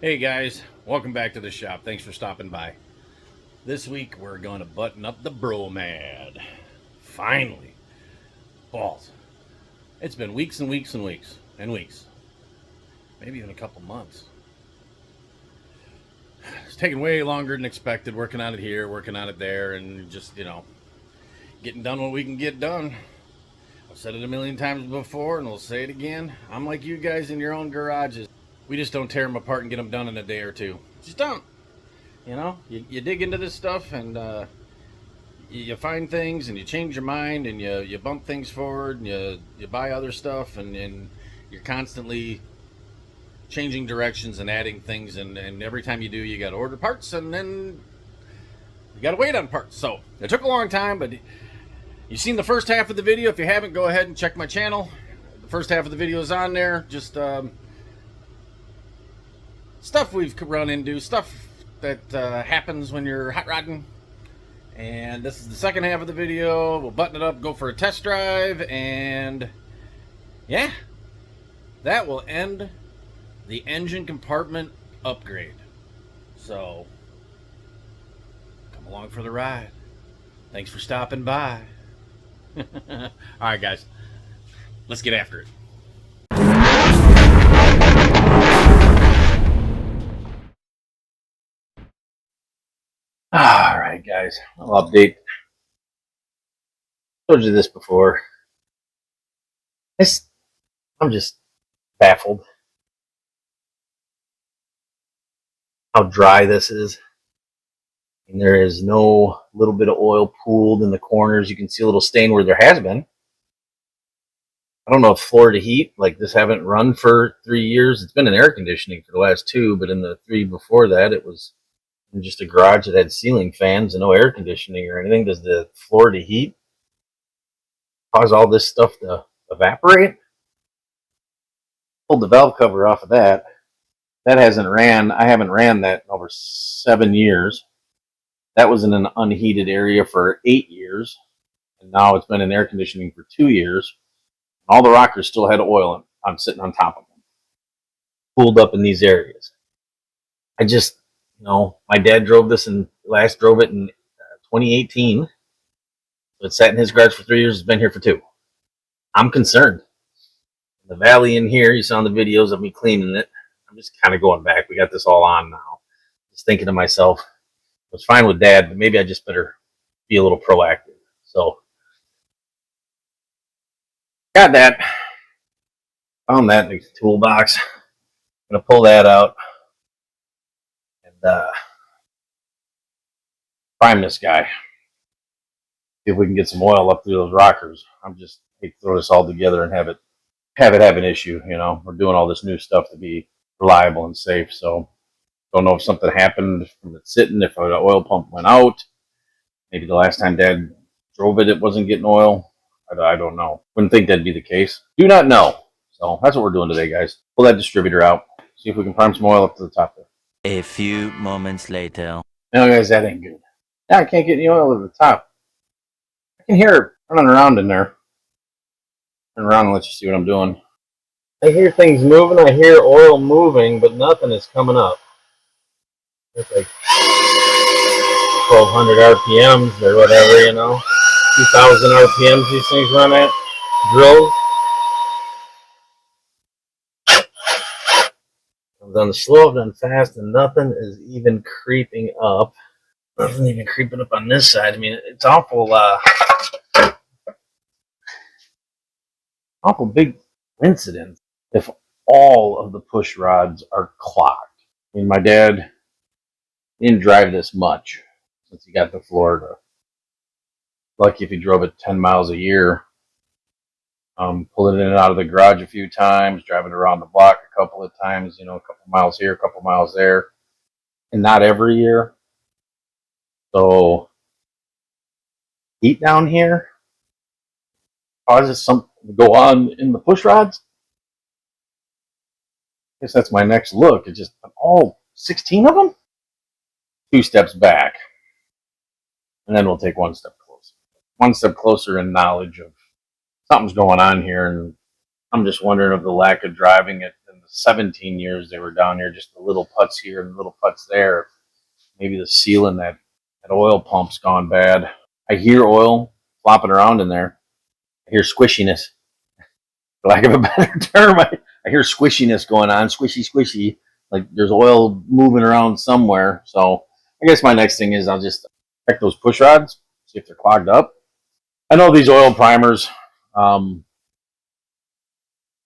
Hey guys, welcome back to the shop. Thanks for stopping by. This week we're going to button up the Nomad. Finally. Balls. It's been weeks and weeks and weeks and weeks. Maybe even a couple months. It's taken way longer than expected, working on it here, working on it there, and just, getting done what we can get done. I've said it a million times before, and we'll say it again. I'm like you guys in your own garages. We just don't tear them apart and get them done in a day or two. Just don't. You dig into this stuff and you find things and you change your mind and you bump things forward and you buy other stuff and you're constantly changing directions and adding things and every time you do you got to order parts and then you got to wait on parts. So it took a long time, but you've seen the first half of the video. If you haven't, go ahead and check my channel. The first half of the video is on there. Just stuff we've run into, stuff that happens when you're hot rodding. And this is the second half of the video. We'll button it up, go for a test drive, and yeah, that will end the engine compartment upgrade. So come along for the ride. Thanks for stopping by. All right, guys, let's get after it. All right, guys, I'll update. I told you this before. I'm just baffled how dry this is. And there is no little bit of oil pooled in the corners. You can see a little stain where there has been. I don't know if Florida heat, like this haven't run for 3 years. It's been in air conditioning for the last 2, but in the 3 before that, it was in just a garage that had ceiling fans and no air conditioning or anything. Does the Florida heat cause all this stuff to evaporate? Pulled the valve cover off of that. That hasn't ran. I haven't ran that in over 7 years. That was in an unheated area for 8 years. And now it's been in air conditioning for 2 years. All the rockers still had oil. I'm sitting on top of them. Cooled up in these areas. I just, my dad drove this and last drove it in 2018. So it sat in his garage for 3 years. It's been here for 2. I'm concerned. The valley in here, you saw in the videos of me cleaning it. I'm just kind of going back. We got this all on now. Just thinking to myself, I was fine with Dad, but maybe I just better be a little proactive. So, got that. Found that in the toolbox. I'm going to pull that out and prime this guy. See if we can get some oil up through those rockers. I'm just hate to throw this all together and have it have an issue. We're doing all this new stuff to be reliable and safe. So don't know if something happened from it sitting, if an oil pump went out. Maybe the last time Dad drove it, it wasn't getting oil. I don't know. Wouldn't think that'd be the case. Do not know. So that's what we're doing today, guys. Pull that distributor out. See if we can prime some oil up to the top there. A few moments later. No, guys, that ain't good. Now I can't get any oil to the top. I can hear it running around in there. Turn around and let you see what I'm doing. I hear things moving. I hear oil moving, but nothing is coming up. It's like 1,200 RPMs or whatever, 2,000 RPMs these things run at. Drills. I've done slow, I've done fast, and nothing is even creeping up. Nothing even creeping up on this side. I mean, it's awful big incident if all of the push rods are clogged. I mean, my dad didn't drive this much since he got to Florida. Lucky if he drove it 10 miles a year. Pulling in and out of the garage a few times, driving around the block a couple of times, a couple miles here, a couple miles there, and not every year. So heat down here causes something to go on in the push rods. I guess that's my next look. It's just all 16 of them. 2 steps back, and then we'll take 1 step closer. 1 step closer in knowledge of something's going on here, and I'm just wondering of the lack of driving it and the 17 years they were down here, just the little putts here and little putts there. Maybe the seal in that oil pump's gone bad. I hear oil flopping around in there. I hear squishiness, for lack of a better term. I hear squishiness going on, squishy, squishy. Like there's oil moving around somewhere. So I guess my next thing is I'll just check those push rods, see if they're clogged up. I know these oil primers.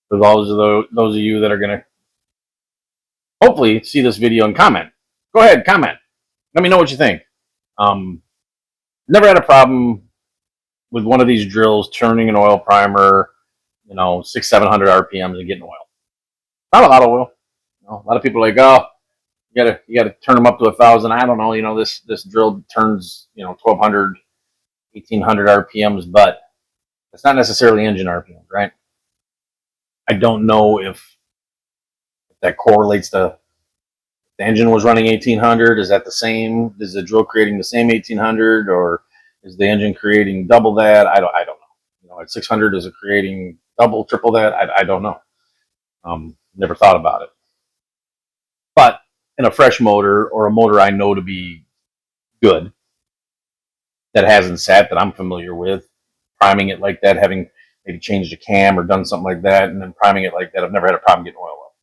For those of you that are gonna hopefully see this video and comment, go ahead, comment. Let me know what you think. Never had a problem with one of these drills turning an oil primer, 600-700 RPMs and getting oil. Not a lot of oil. A lot of people are like, oh, you gotta turn them up to 1,000. I don't know. This drill turns 1,200, 1,800 RPMs, but it's not necessarily engine RPMs, right? I don't know if that correlates to the engine was running 1,800. Is that the same? Is the drill creating the same 1,800, or is the engine creating double that? I don't know. At 600, is it creating double, triple that? I don't know. Never thought about it. But in a fresh motor or a motor I know to be good that hasn't sat that I'm familiar with, priming it like that, having maybe changed a cam or done something like that, and then priming it like that, I've never had a problem getting oil up.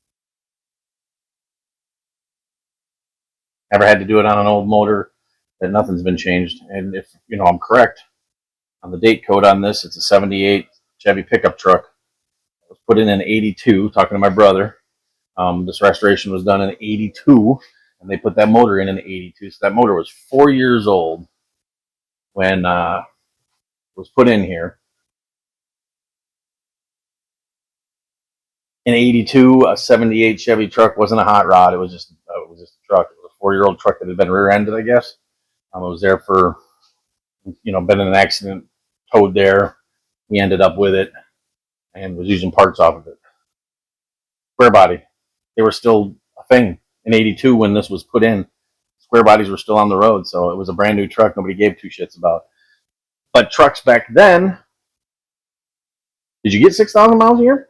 Never had to do it on an old motor that nothing's been changed. And if I'm correct on the date code on this, it's a 78 Chevy pickup truck. It was put in 82, talking to my brother. This restoration was done in 82, and they put that motor in 82. So that motor was 4 years old when it was put in here. In 82, a 78 Chevy truck wasn't a hot rod. It was just a truck. It was a 4-year-old truck that had been rear-ended, I guess. It was there for, been in an accident, towed there. We ended up with it and was using parts off of it. Square body. They were still a thing in 82 when this was put in. Square bodies were still on the road, so it was a brand new truck nobody gave two shits about. But trucks back then, did you get 6,000 miles a year?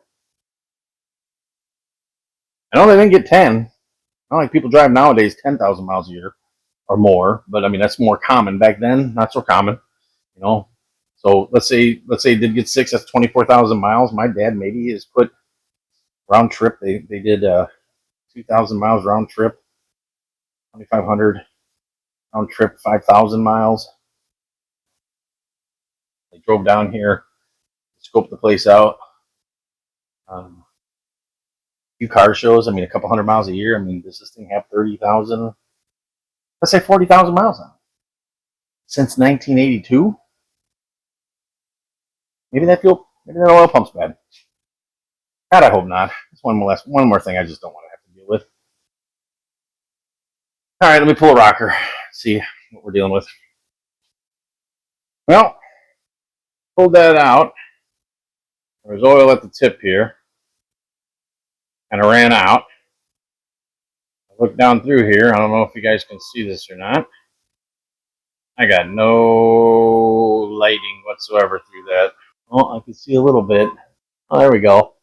I know they didn't get 10. Not like people drive nowadays 10,000 miles a year or more, but I mean that's more common. Back then, not so common, So let's say it did get 6. That's 24,000 miles. My dad maybe has put round trip. They did 2,000 miles round trip, 2,500 round trip, 5,000 miles. They drove down here, scoped the place out. A few car shows. I mean, a couple hundred miles a year. I mean, does this thing have 30,000? Let's say 40,000 miles on it. Since 1982? Maybe that oil pump's bad. God, I hope not. It's one more thing I just don't want to have to deal with. All right, let me pull a rocker. See what we're dealing with. Well, pulled that out. There's oil at the tip here, and I ran out. I looked down through here. I don't know if you guys can see this or not. I got no lighting whatsoever through that. Well, I can see a little bit. Oh, there we go.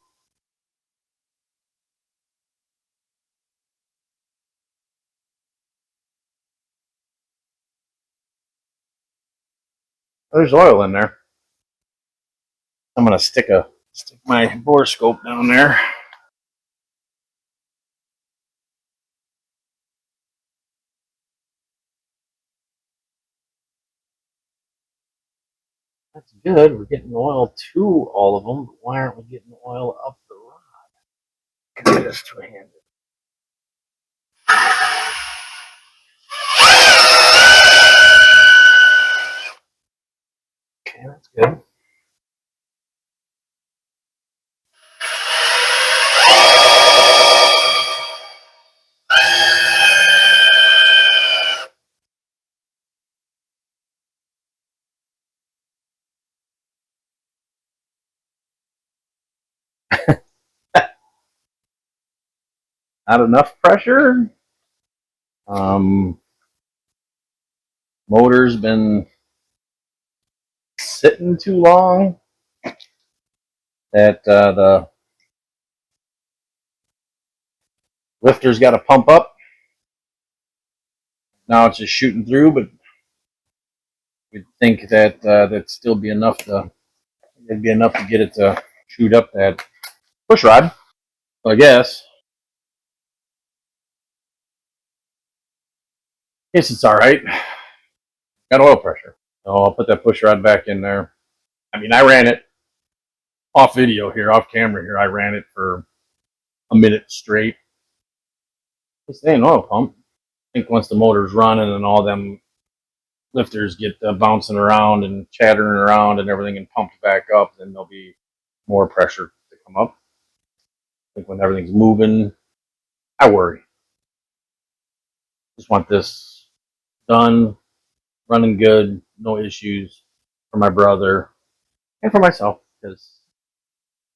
There's oil in there. I'm gonna stick my bore scope down there. That's good. We're getting oil to all of them, but why aren't we getting oil up the rod? Can do this two-handed. Okay, that's good. Not enough pressure. Motor's been sitting too long. That the Lifter's got to pump up. Now it's just shooting through, but you'd think that that'd still be enough to get it to shoot up that push rod. So I guess it's all right. Got oil pressure. So I'll put that push rod back in there. I mean, I ran it off video here, off camera here. I ran it for a minute straight. It's an oil pump. I think once the motor's running and all them lifters get bouncing around and chattering around and everything and pumped back up, then there'll be more pressure to come up. I think when everything's moving, I worry. Just want this done, running good, no issues for my brother and for myself. Because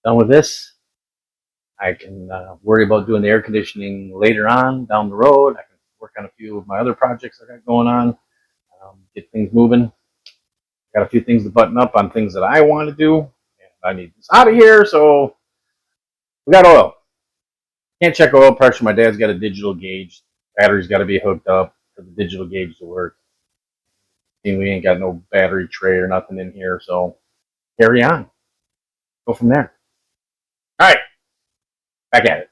done with this, I can worry about doing the air conditioning later on down the road. I can work on a few of my other projects I got going on, get things moving. Got a few things to button up on things that I want to do. And I need this out of here, so we got oil. Can't check oil pressure. My dad's got a digital gauge. Battery's got to be hooked up for the digital gauge to work. And we ain't got no battery tray or nothing in here, so carry on. Go from there. All right, back at it.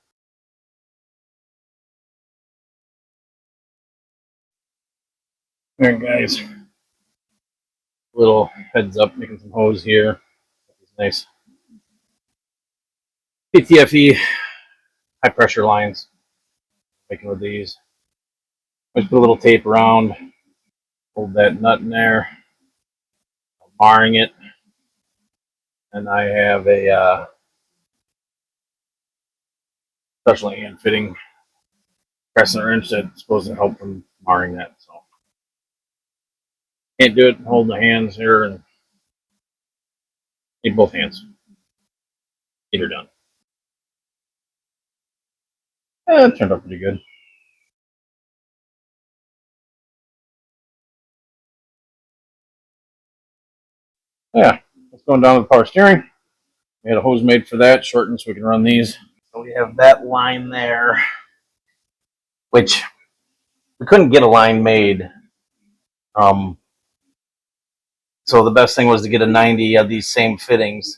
All right, guys. Little heads up, making some hose here. Nice PTFE high pressure lines. Making with these. Just put a little tape around. Hold that nut in there. Marring it. And I have a special hand fitting crescent wrench that's supposed to help from marring that. So can't do it holding the hands here, and need both hands. Get her done. It turned out pretty good. Yeah, let's go down with power steering. We had a hose made for that, shortened so we can run these. So we have that line there, which we couldn't get a line made. So the best thing was to get a 90 of these same fittings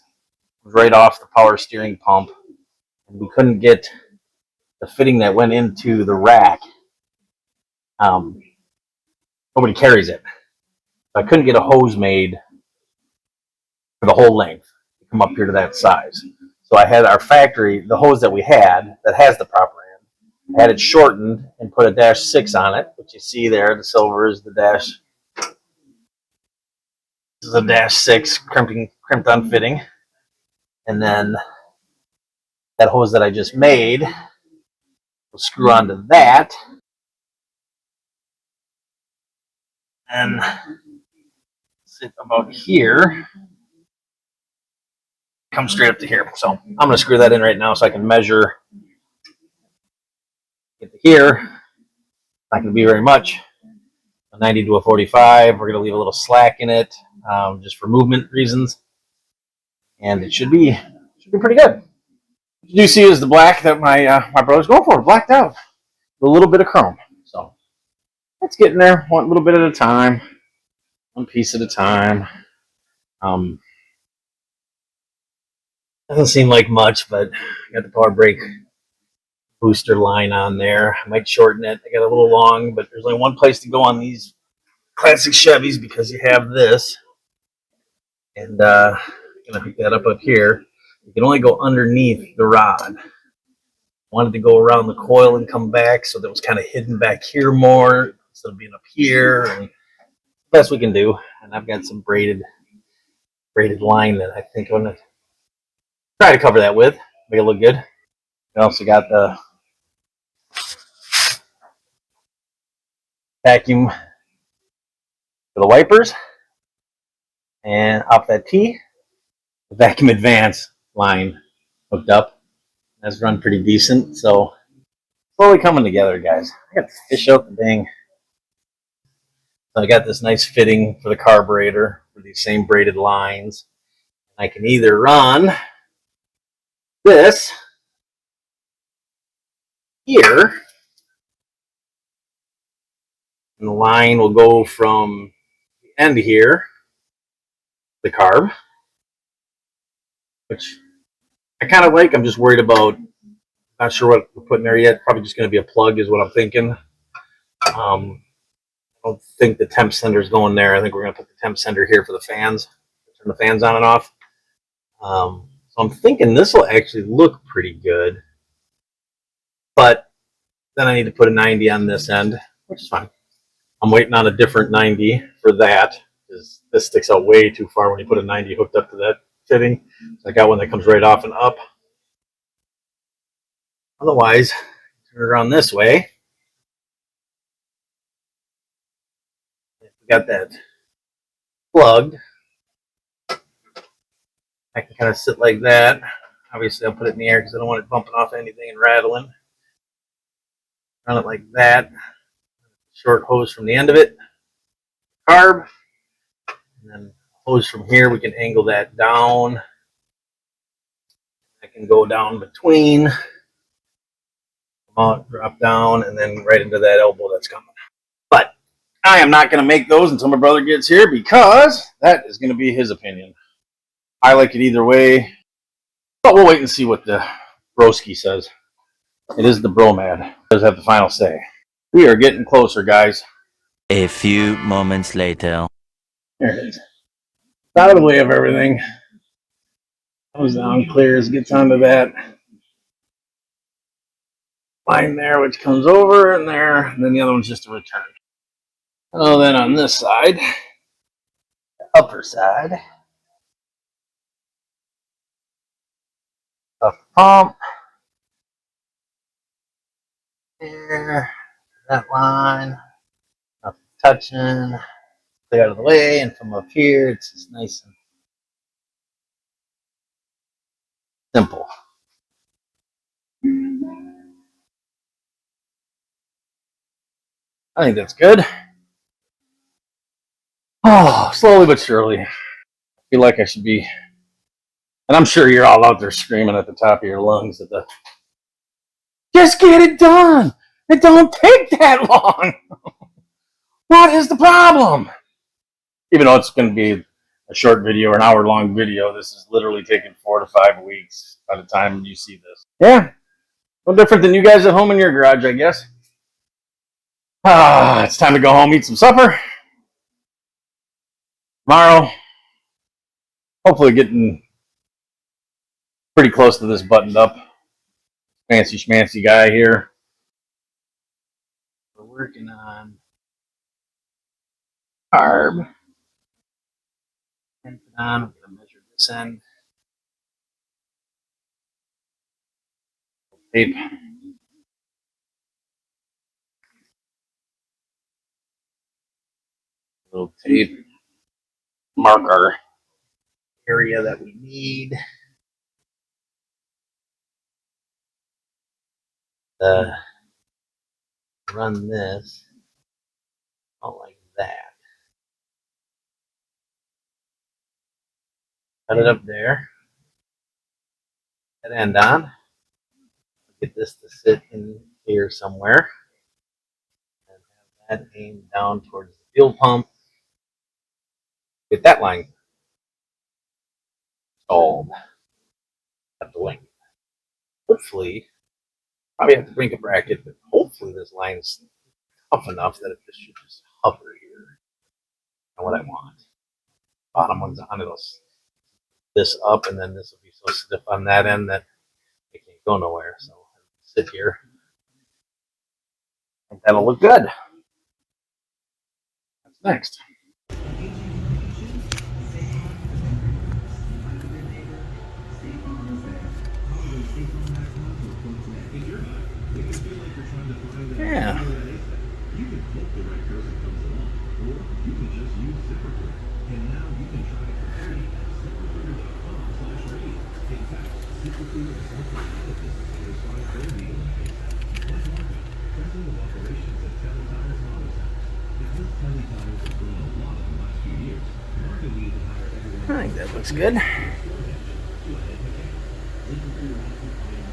right off the power steering pump. And we couldn't get the fitting that went into the rack. Nobody carries it. So I couldn't get a hose made for the whole length to come up here to that size. So I had our factory, the hose that we had that has the proper end, I had it shortened and put a -6 on it, which you see there. The silver is the dash. This is a -6 crimped on fitting. And then that hose that I just made will screw onto that. And sit about here. Come straight up to here. So I'm going to screw that in right now so I can measure. Get to here. Not going to be very much. A 90 to a 45. We're going to leave a little slack in it, just for movement reasons. And it should be pretty good. What you do see is the black that my brother's going for. Blacked out. With a little bit of chrome. So it's getting there. One little bit at a time. One piece at a time. Doesn't seem like much, but I got the power brake booster line on there. I might shorten it. I got a little long, but there's only one place to go on these classic Chevys because you have this. And I'm going to pick that up here. You can only go underneath the rod. Wanted to go around the coil and come back, so that was kind of hidden back here more instead of being up here. And best we can do. And I've got some braided line that I think I'm going to try to cover that with. Make it look good. I also got the vacuum for the wipers, and off that T, the vacuum advance line hooked up. That's run pretty decent, so slowly coming together, guys. I got to fish out the thing. So I got this nice fitting for the carburetor for these same braided lines. I can either run this here, and the line will go from the end here, the carb, which I kind of like. I'm just worried about, not sure what we're putting there yet. Probably just going to be a plug is what I'm thinking. I don't think the temp sender is going there. I think we're going to put the temp sender here for the fans, turn the fans on and off. So I'm thinking this will actually look pretty good, but then I need to put a 90 on this end, which is fine. I'm waiting on a different 90 for that, because this sticks out way too far when you put a 90 hooked up to that fitting. So I got one that comes right off and up. Otherwise, turn it around this way. We got that plugged. I can kind of sit like that. Obviously, I'll put it in the air because I don't want it bumping off anything and rattling. Run it like that. Short hose from the end of it. Carb. And then hose from here, we can angle that down. I can go down between. Come out, drop down, and then right into that elbow that's coming. But I am not going to make those until my brother gets here, because that is going to be his opinion. I like it either way, but we'll wait and see what the broski says. It is the bromad. It does have the final say. We are getting closer, guys. A few moments later. There it is. Out of the way of everything. Comes down, clears, gets onto that line there, which comes over and there, and then the other one's just a return. Oh, then on this side, the upper side, the pump, there, that line, nothing touching, stay out of the way, and from up here, it's just nice and simple. I think that's good. Oh, slowly but surely. I feel like I should be, and I'm sure you're all out there screaming at the top of your lungs at the, just get it done. It don't take that long. What is the problem? Even though it's going to be a short video or an hour-long video, this is literally taking 4 to 5 weeks by the time you see this. Yeah, no different than you guys at home in your garage, I guess. It's time to go home, eat some supper. Tomorrow, hopefully getting pretty close to this buttoned up. Fancy schmancy guy here. We're working on carb. I'm going to measure this end. Tape. Little tape. Mark our area that we need. Run this out like that. Cut it up there. That end on. Get this to sit in here somewhere. And have that aimed down towards the fuel pump. Get that line installed at the length. Hopefully, probably have to bring a bracket, but hopefully this line's tough enough that this should just hover here. And what I want. Bottom one's on it. This up, and then this will be so stiff on that end that it can't go nowhere. So I'll sit here. I think that'll look good. What's next? Yeah. I think that looks good. I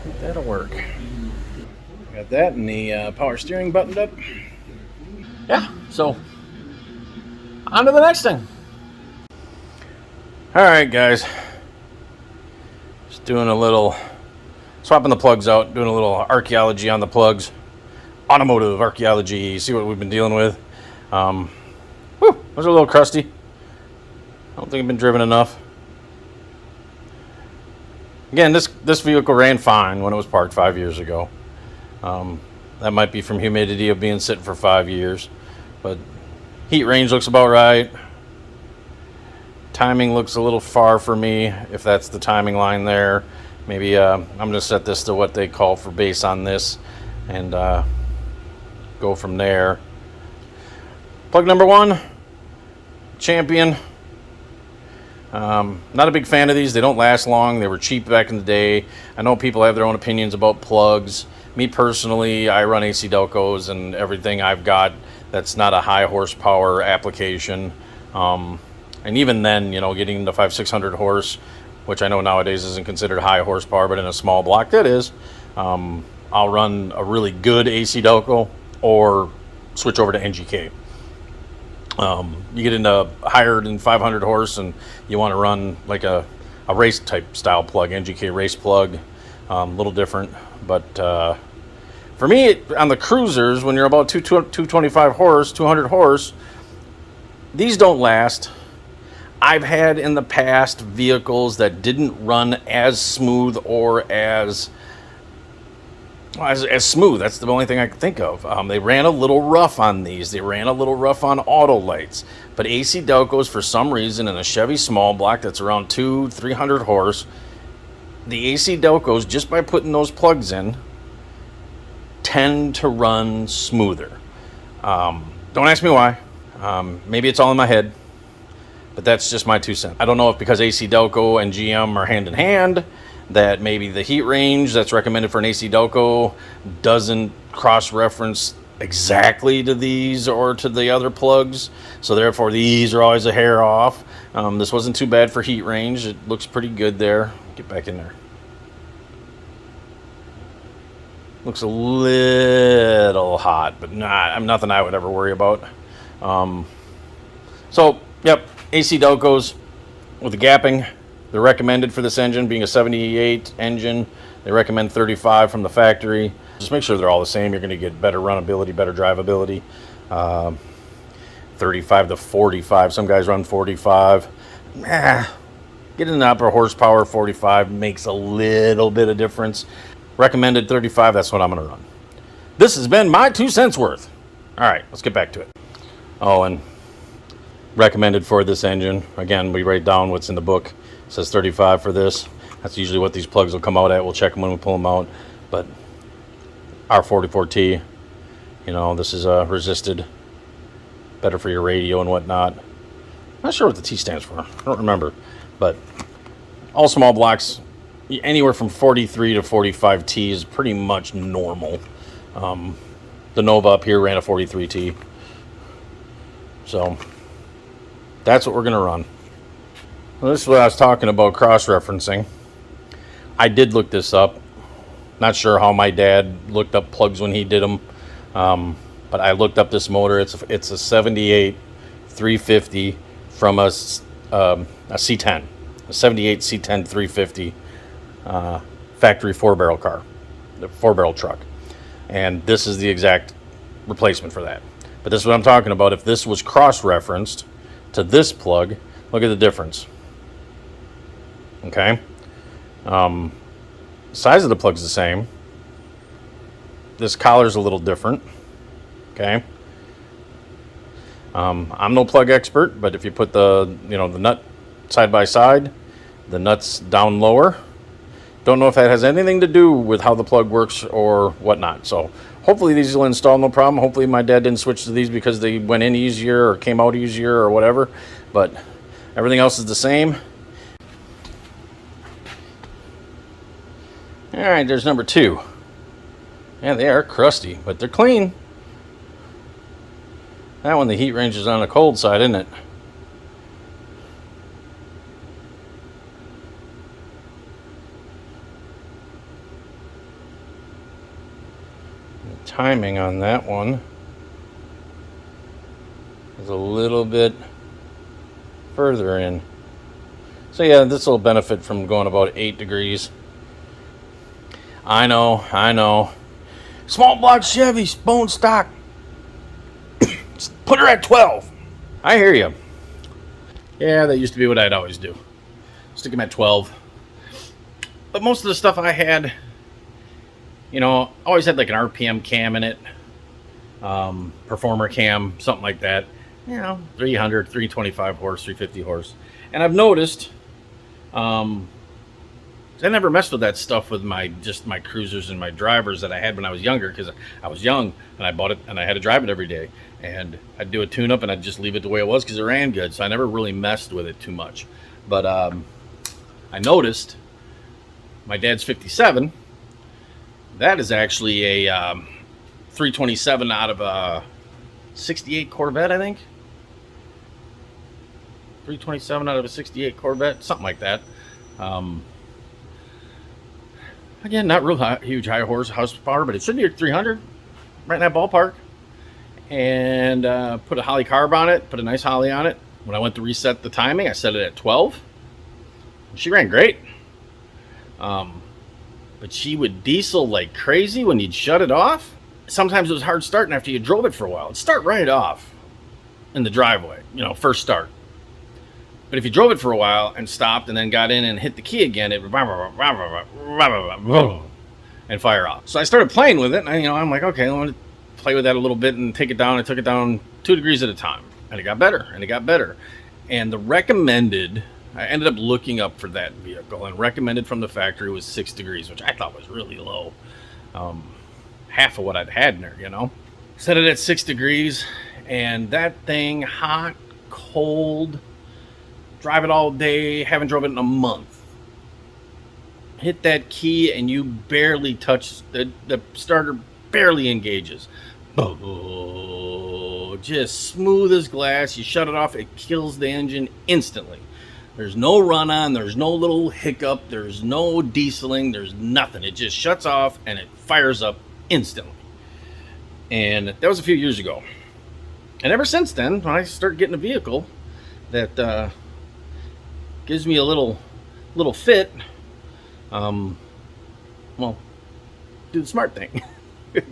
think that'll work. Got Got that and the power steering buttoned up. Yeah, so on to the next thing. All right, guys. Just doing a little, swapping the plugs out, doing a little archaeology on the plugs. Automotive archaeology, see what we've been dealing with. Those are a little crusty. I don't think I've been driven enough. Again, this vehicle ran fine when it was parked 5 years ago. That might be from humidity of being sitting for 5 years, but heat range looks about right. Timing looks a little far for me, if that's the timing line there. Maybe I'm going to set this to what they call for base on this and go from there. Plug number 1, Champion. Not a big fan of these. They don't last long. They were cheap back in the day. I know people have their own opinions about plugs. Me personally, I run AC Delcos and everything I've got that's not a high horsepower application. And even then, getting into 500-600 horse, which I know nowadays isn't considered high horsepower, but in a small block that is. I'll run a really good AC Delco or switch over to NGK. You get into higher than 500 horse and you want to run like a race type style plug, NGK race plug, a little different. But for me, on the cruisers, when you're about 225 horse, 200 horse, these don't last. I've had in the past vehicles that didn't run as smooth or as smooth. That's the only thing I can think of. They ran a little rough on these. They ran a little rough on auto lights. But AC Delcos, for some reason, in a Chevy small block that's around 300 horse, the AC Delcos, just by putting those plugs in, tend to run smoother. Don't ask me why. Maybe it's all in my head, but that's just my 2 cents. I don't know if because AC Delco and GM are hand in hand, that maybe the heat range that's recommended for an AC Delco doesn't cross-reference exactly to these or to the other plugs, so therefore these are always a hair off. This wasn't too bad for heat range. It looks pretty good there. Get back in there. Looks a little hot, but nothing I would ever worry about. So, yep, AC Delcos with the gapping. They're recommended for this engine, being a 78 engine. They recommend 35 from the factory. Just make sure they're all the same. You're going to get better runability, better drivability. 35 to 45. Some guys run 45. Getting an upper horsepower 45 makes a little bit of difference. Recommended 35. That's what I'm going to run. This has been my 2 cents worth. All right, let's get back to it. Oh, and recommended for this engine. Again, we write down what's in the book. It says 35 for this. That's usually what these plugs will come out at. We'll check them when we pull them out. But R44T, this is resisted. Better for your radio and whatnot. Not sure what the T stands for. I don't remember. But all small blocks, anywhere from 43 to 45 T is pretty much normal. The Nova up here ran a 43T. So that's what we're going to run. Well, this is what I was talking about, cross-referencing. I did look this up. Not sure how my dad looked up plugs when he did them. But I looked up this motor. It's a 78 350 from a C10. A 78 C10 350 factory 4-barrel car. The 4-barrel truck. And this is the exact replacement for that. But this is what I'm talking about. If this was cross-referenced to this plug, look at the difference. Okay? Size of the plug's the same. This collar's a little different. Okay? I'm no plug expert, but if you put the nut side by side, the nut's down lower. Don't know if that has anything to do with how the plug works or whatnot. So hopefully these will install no problem. Hopefully my dad didn't switch to these because they went in easier or came out easier or whatever. But everything else is the same. All right, there's number 2. Yeah, they are crusty, but they're clean. That one, the heat range is on the cold side, isn't it? timing on that one is a little bit further in. So yeah, this will benefit from going about 8 degrees. I know. Small block Chevy, bone stock. Put her at 12. I hear you. Yeah, that used to be what I'd always do. Stick him at 12. But most of the stuff I had, always had like an RPM cam in it. Performer cam, something like that. 300, 325 horse, 350 horse. And I've noticed, I never messed with that stuff with my cruisers and my drivers that I had when I was younger, because I was young and I bought it and I had to drive it every day. And I'd do a tune-up and I'd just leave it the way it was because it ran good. So I never really messed with it too much. But I noticed my dad's 57. That is actually a 327 out of a 68 Corvette, I think. 327 out of a 68 Corvette, something like that. Again, not real huge high horsepower, but it should be 300, right in that ballpark. And put a Holly carb on it, put a nice Holly on it. When I went to reset the timing, I set it at 12. She ran great. But she would diesel like crazy when you'd shut it off. Sometimes it was hard starting after you drove it for a while. It'd start right off in the driveway, first start. But if you drove it for a while and stopped and then got in and hit the key again, it would and fire off. So I started playing with it, and I'm like, okay, I want to play with that a little bit and take it down. I took it down 2 degrees at a time, and it got better, And the recommended, I ended up looking up for that vehicle, and recommended from the factory was 6 degrees, which I thought was really low. Half of what I'd had in there, Set it at 6 degrees, and that thing, hot, cold, drive it all day, haven't drove it in a month. Hit that key and you barely touch, the starter barely engages. Oh, just smooth as glass. You shut it off, it kills the engine instantly. There's no run on, there's no little hiccup, there's no dieseling, there's nothing. It just shuts off and it fires up instantly. And that was a few years ago. And ever since then, when I start getting a vehicle that gives me a little fit, well, do the smart thing.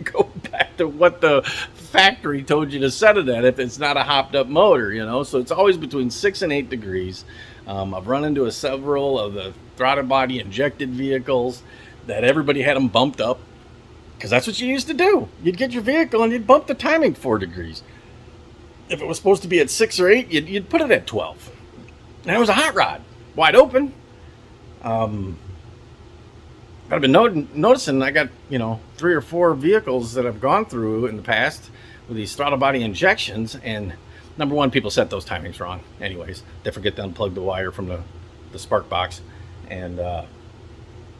Go back to what the factory told you to set it at if it's not a hopped up motor, So it's always between 6 and 8 degrees. I've run into several of the throttle body injected vehicles that everybody had them bumped up, because that's what you used to do. You'd get your vehicle and you'd bump the timing 4 degrees. If it was supposed to be at 6 or 8, you'd put it at 12. And it was a hot rod, wide open. I've been noticing I got, 3 or 4 vehicles that I've gone through in the past with these throttle body injections, and number one, people set those timings wrong. Anyways, they forget to unplug the wire from the spark box and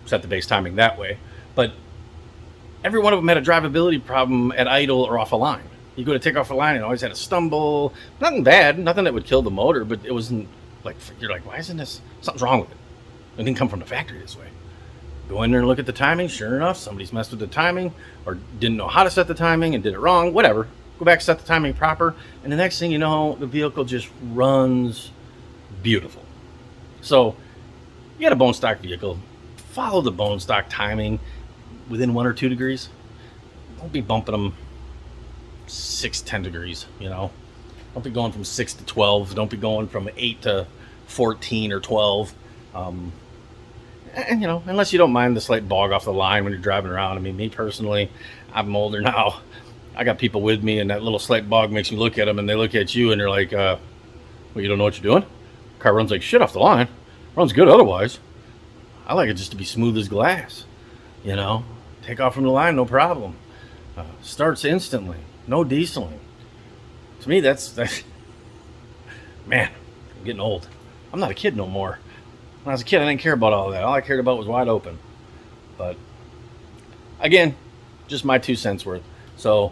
set the base timing that way. But every one of them had a drivability problem at idle or off a line. You go to take off a line and always had a stumble. Nothing bad, nothing that would kill the motor, but it wasn't like, you're like, why isn't this? Something's wrong with it. It didn't come from the factory this way. Go in there and look at the timing. Sure enough, somebody's messed with the timing or didn't know how to set the timing and did it wrong. Whatever. Go back, set the timing proper, and the next thing you know, the vehicle just runs beautiful. So you got a bone stock vehicle. Follow the bone stock timing within 1 or 2 degrees. Don't be bumping them 6-10 degrees. Don't be going from 6 to 12. Don't be going from 8 to 14 or 12. And unless you don't mind the slight bog off the line when you're driving around. I mean, me personally, I'm older now. I got people with me, and that little slight bog makes me look at them, and they look at you, and they're like, well, you don't know what you're doing? Car runs like shit off the line. Runs good otherwise. I like it just to be smooth as glass. Take off from the line, no problem. Starts instantly. No dieseling. To me, that's man, I'm getting old. I'm not a kid no more. When I was a kid, I didn't care about all that. All I cared about was wide open. But again, just my 2 cents worth. So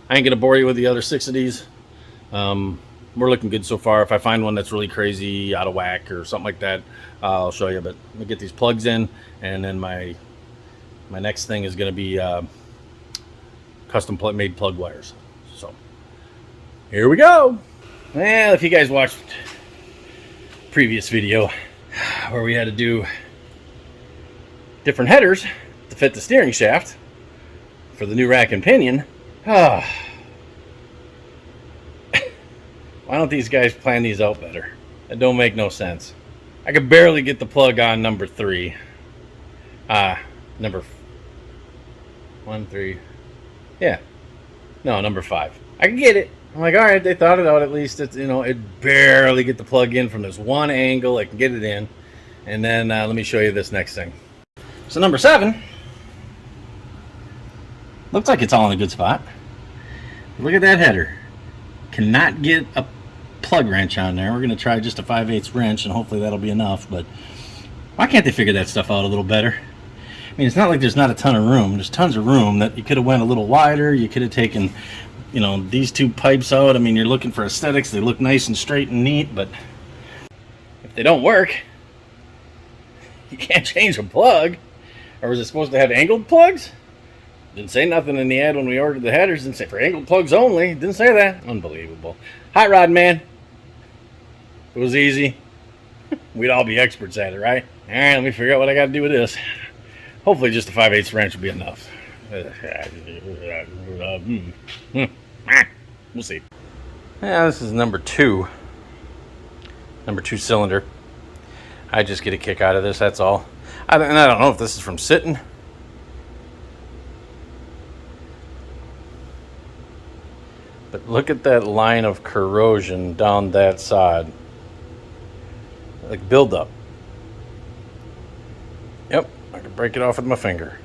I ain't gonna bore you with the other 6 of these. We're looking good so far. If I find one that's really crazy, out of whack or something like that, I'll show you. But let me get these plugs in, and then my next thing is gonna be custom made plug wires. So here we go. Well, if you guys watched previous video where we had to do different headers to fit the steering shaft for the new rack and pinion, why don't these guys plan these out better? That don't make no sense. I could barely get the plug on number 3. Number 1, 3. Yeah. No, number 5. I can get it. I'm like, all right, they thought it out at least. It's, it barely get the plug in from this one angle. I can get it in. And then let me show you this next thing. So number 7. Looks like it's all in a good spot. Look at that header. Cannot get a plug wrench on there. We're going to try just a 5/8 wrench, and hopefully that'll be enough. But why can't they figure that stuff out a little better? I mean, it's not like there's not a ton of room. There's tons of room that you could have went a little wider. You could have taken, these 2 pipes out. I mean, you're looking for aesthetics. They look nice and straight and neat, but if they don't work, you can't change a plug. Or was it supposed to have angled plugs? Didn't say nothing in the ad when we ordered the headers. Didn't say for angled plugs only. Didn't say that. Unbelievable. Hot rod man. If it was easy, we'd all be experts at it, right? All right, let me figure out what I got to do with this. Hopefully just a 5/8 wrench will be enough. We'll see. Yeah, this is number 2. Number 2 cylinder. I just get a kick out of this, that's all. I don't know if this is from sitting. But look at that line of corrosion down that side. Like buildup. Yep, I could break it off with my finger.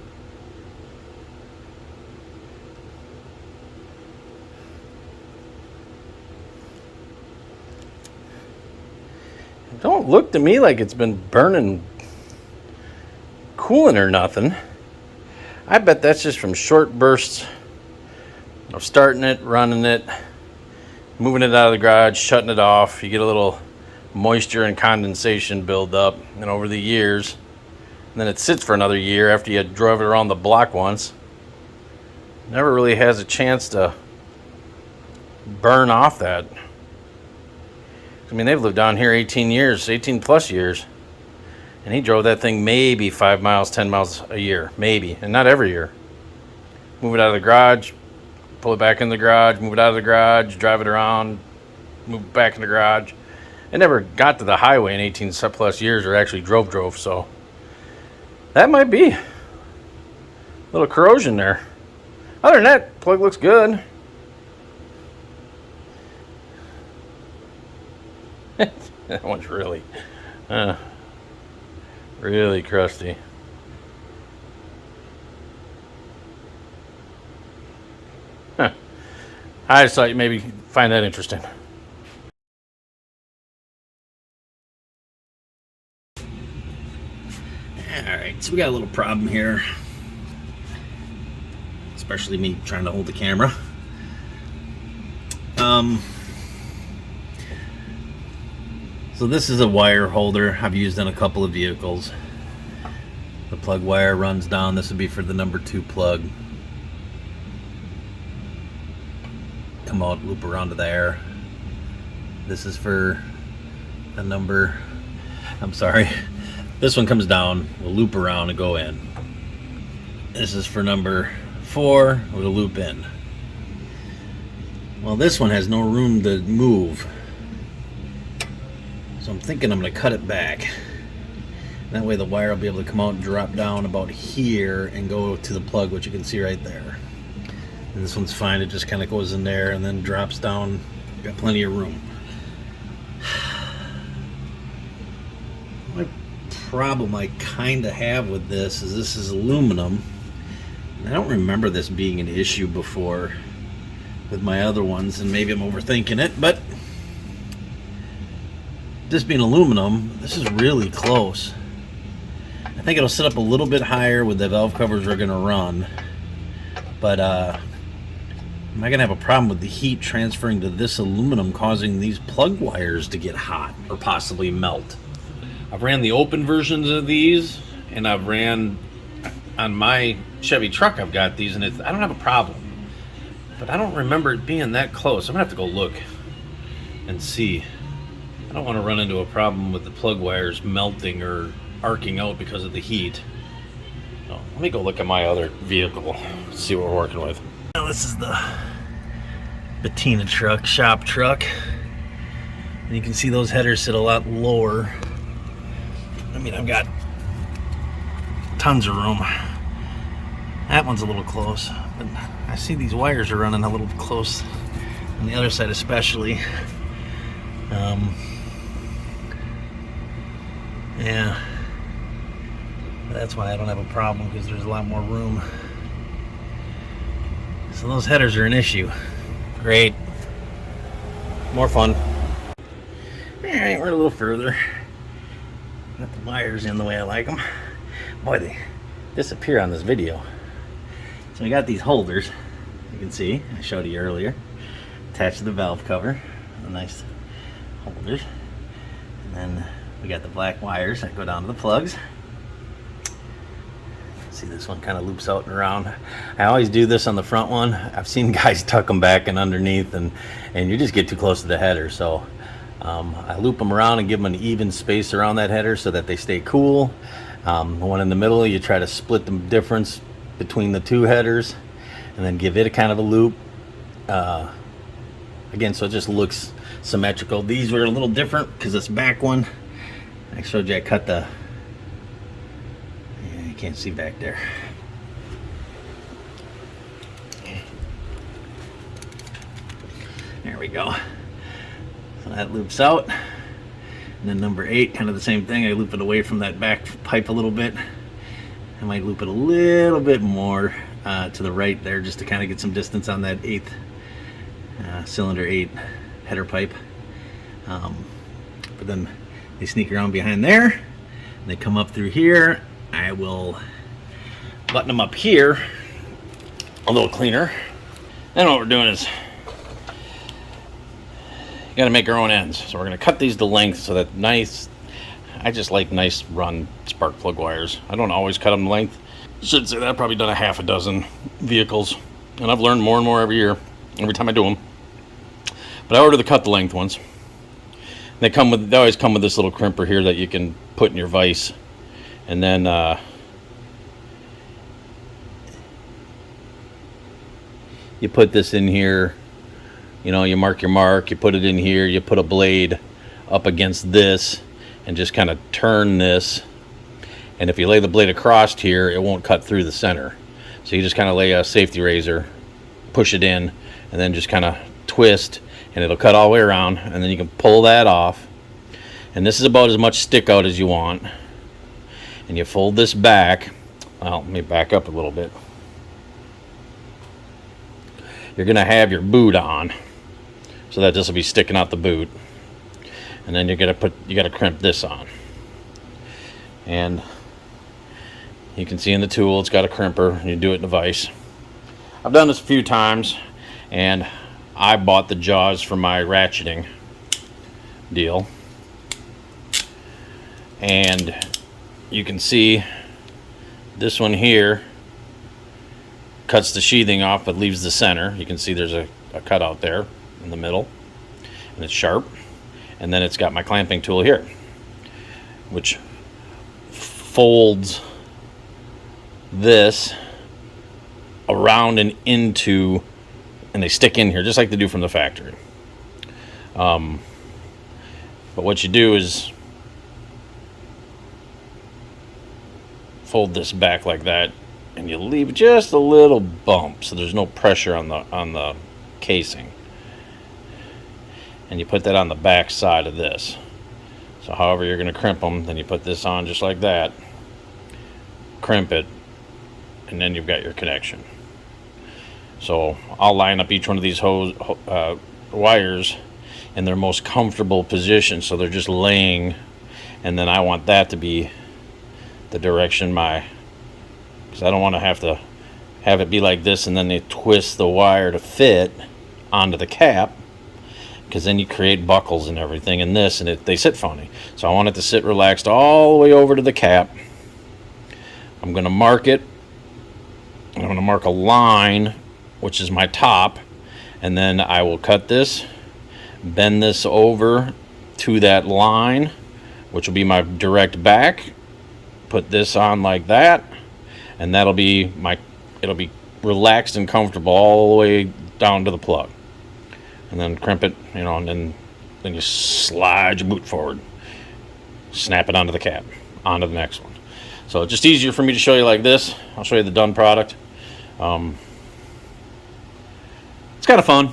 It don't look to me like it's been burning coolant or nothing. I bet that's just from short bursts of starting it, running it, moving it out of the garage, shutting it off. You get a little moisture and condensation build up, and over the years, and then it sits for another year after you drove it around the block once. Never really has a chance to burn off that. I mean, they've lived down here 18 plus years, and he drove that thing maybe 5 miles, 10 miles a year, maybe, and not every year. Move it out of the garage, pull it back in the garage, move it out of the garage, drive it around, move it back in the garage. It never got to the highway in 18 plus years, or actually drove, so that might be a little corrosion there. Other than that, plug looks good. That one's really crusty. Huh. I just thought you maybe find that interesting. Alright, so we got a little problem here. Especially me trying to hold the camera. So this is a wire holder I've used in a couple of vehicles. The plug wire runs down. This would be for the number 2 plug. Come out, loop around to there. This is for the number, this one comes down, we'll loop around and go in. This is for number 4, we'll loop in. Well, this one has no room to move, so I'm thinking I'm going to cut it back. That way the wire will be able to come out and drop down about here and go to the plug, which you can see right there. And this one's fine, it just kind of goes in there and then drops down. Got plenty of room. My problem I kind of have with this is aluminum. And I don't remember this being an issue before with my other ones, and maybe I'm overthinking it, but this being aluminum, this is really close. I think it'll sit up a little bit higher with the valve covers we're going to run, but am I going to have a problem with the heat transferring to this aluminum, causing these plug wires to get hot or possibly melt? I've ran the open versions of these, and I've ran on my Chevy truck, I've got these, and I don't have a problem. but I don't remember it being that close. I'm gonna have to go look and see. I don't want to run into a problem with the plug wires melting or arcing out because of the heat. So let me go look at my other vehicle, see what we're working with. Now this is the Bettina truck, shop truck. And you can see those headers sit a lot lower. I mean, I've got tons of room. That one's a little close, but I see these wires are running a little close on the other side especially. Yeah, that's why I don't have a problem, because there's a lot more room. So those headers are an issue. Great. More fun. Alright, we're a little further. Got the wires in the way I like them. Boy, they disappear on this video. So we got these holders, you can see, I showed you earlier, attached to the valve cover. A nice holders. And then we got the black wires that go down to the plugs. See, this one kind of loops out and around. I always do this on the front one. I've seen guys tuck them back and underneath, and you just get too close to the header. So I loop them around and give them an even space around that header so that they stay cool. The one in the middle, you try to split the difference between the two headers and then give it a kind of a loop. Again, so it just looks symmetrical. These were a little different because this back one, I showed you I cut the, yeah, you can't see back there. There we go. So that loops out. And then number 8, kind of the same thing. I loop it away from that back pipe a little bit. I might loop it a little bit more to the right there, just to kind of get some distance on that 8th cylinder 8 header pipe. But then they sneak around behind there, and they come up through here. I will button them up here a little cleaner. Then what we're doing is, you gotta make our own ends. So we're gonna cut these to length so that nice, I just like nice run spark plug wires. I don't always cut them to length. Should say that I've probably done a half a dozen vehicles, and I've learned more and more every year, every time I do them. But I order the cut the length ones. They always come with this little crimper here that you can put in your vise, and then you put this in here. You know, you mark your mark, you put it in here, you put a blade up against this and just kind of turn this. And if you lay the blade across here, it won't cut through the center. So you just kind of lay a safety razor, push it in, and then just kind of twist, and it'll cut all the way around, and then you can pull that off. And this is about as much stick out as you want. And you fold this back. Well, let me back up a little bit. You're gonna have your boot on, so that this will be sticking out the boot. And then you gotta crimp this on. And you can see in the tool it's got a crimper, and you do it in a vise. I've done this a few times, and I bought the jaws for my ratcheting deal. And you can see this one here cuts the sheathing off but leaves the center. You can see there's a cutout there in the middle, and it's sharp. And then it's got my clamping tool here, which folds this around and into, and they stick in here just like they do from the factory. But what you do is fold this back like that, and you leave just a little bump so there's no pressure on the casing. And you put that on the back side of this. So however you're going to crimp them, then you put this on just like that, crimp it, and then you've got your connection. So I'll line up each one of these wires in their most comfortable position, so they're just laying, and then I want that to be the direction because I don't want to have it be like this and then they twist the wire to fit onto the cap, because then you create buckles and everything in this, and they sit funny. So I want it to sit relaxed all the way over to the cap. I'm going to mark it. I'm going to mark a line, which is my top, and then I will cut this, bend this over to that line, which will be my direct back, put this on like that, and that'll be it'll be relaxed and comfortable all the way down to the plug. And then crimp it, and then you slide your boot forward, snap it onto the cap, onto the next one. So it's just easier for me to show you like this. I'll show you the done product. It's kind of fun.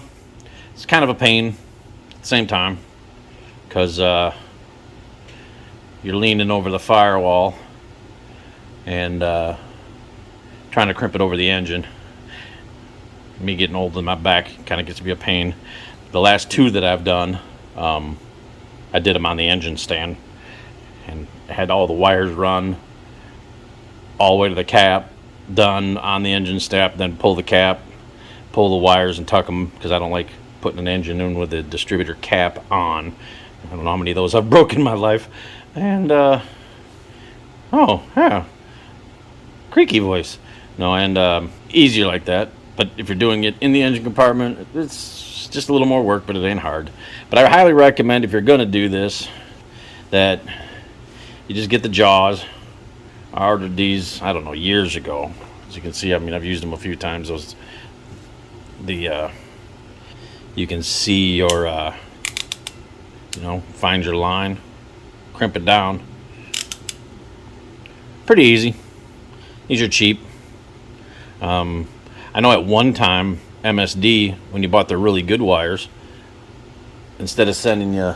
It's kind of a pain at the same time, because you're leaning over the firewall and trying to crimp it over the engine. Me getting old in my back kind of gets to be a pain. The last two that I've done, I did them on the engine stand and had all the wires run all the way to the cap, done on the engine step, then pull the cap, pull the wires and tuck them, because I don't like putting an engine in with a distributor cap on. I don't know how many of those I've broken in my life. And oh yeah, creaky voice. No, and easier like that. But if you're doing it in the engine compartment, it's just a little more work, but it ain't hard. But I highly recommend, if you're going to do this, that you just get the jaws. I ordered these, I don't know, years ago. As you can see, I mean, I've used them a few times. You can see your, find your line, crimp it down. Pretty easy. These are cheap. I know at one time, MSD, when you bought the really good wires, instead of sending you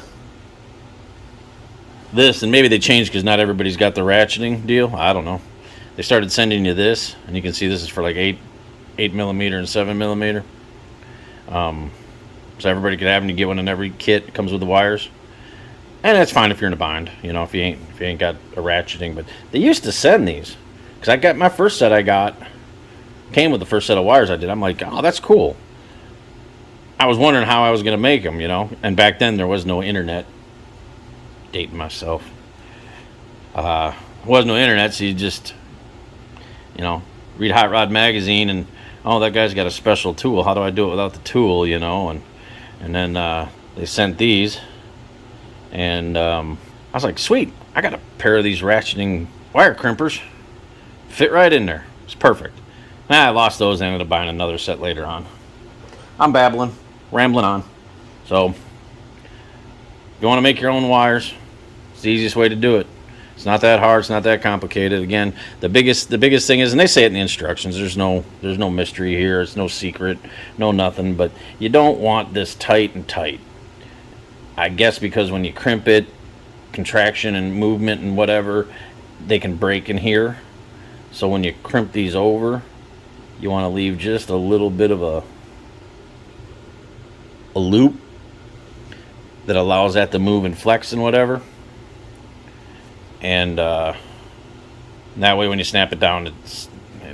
this, and maybe they changed because not everybody's got the ratcheting deal, I don't know. They started sending you this, and you can see this is for like 8 millimeter and 7 millimeter. So everybody could have them. You get one in every kit. It comes with the wires, and that's fine if you're in a bind. If you ain't got a ratcheting. But they used to send these, because I got my first set. I got came with the first set of wires I did. I'm like, oh, that's cool. I was wondering how I was going to make them, And back then there was no internet. Dating myself. There was no internet, so you just, read Hot Rod magazine and, oh, that guy's got a special tool. How do I do it without the tool, And then they sent these, and I was like, sweet. I got a pair of these ratcheting wire crimpers. Fit right in there. It's perfect. I lost those and ended up buying another set later on. I'm rambling on. So, if you want to make your own wires, it's the easiest way to do it. It's not that hard. It's not that complicated. Again, the biggest thing is, and they say it in the instructions, there's no mystery here. It's no secret, no nothing. But you don't want this tight and tight. I guess because when you crimp it, contraction and movement and whatever, they can break in here. So when you crimp these over, you want to leave just a little bit of a loop that allows that to move and flex and whatever. And that way when you snap it down,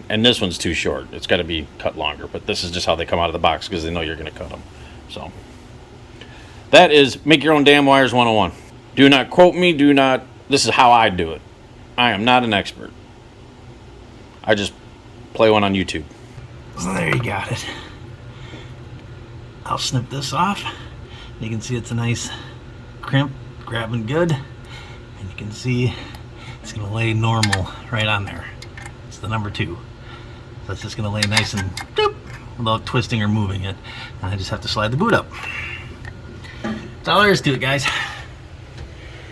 and this one's too short. It's got to be cut longer. But this is just how they come out of the box, because they know you're going to cut them. So that is Make Your Own Damn Wires 101. Do not quote me. This is how I do it. I am not an expert. I just play one on YouTube. So there you got it. I'll snip this off. You can see it's a nice crimp, grabbing good. And you can see it's going to lay normal right on there. It's the number 2. So it's just going to lay nice and doop, without twisting or moving it. And I just have to slide the boot up. That's all there is to it, guys.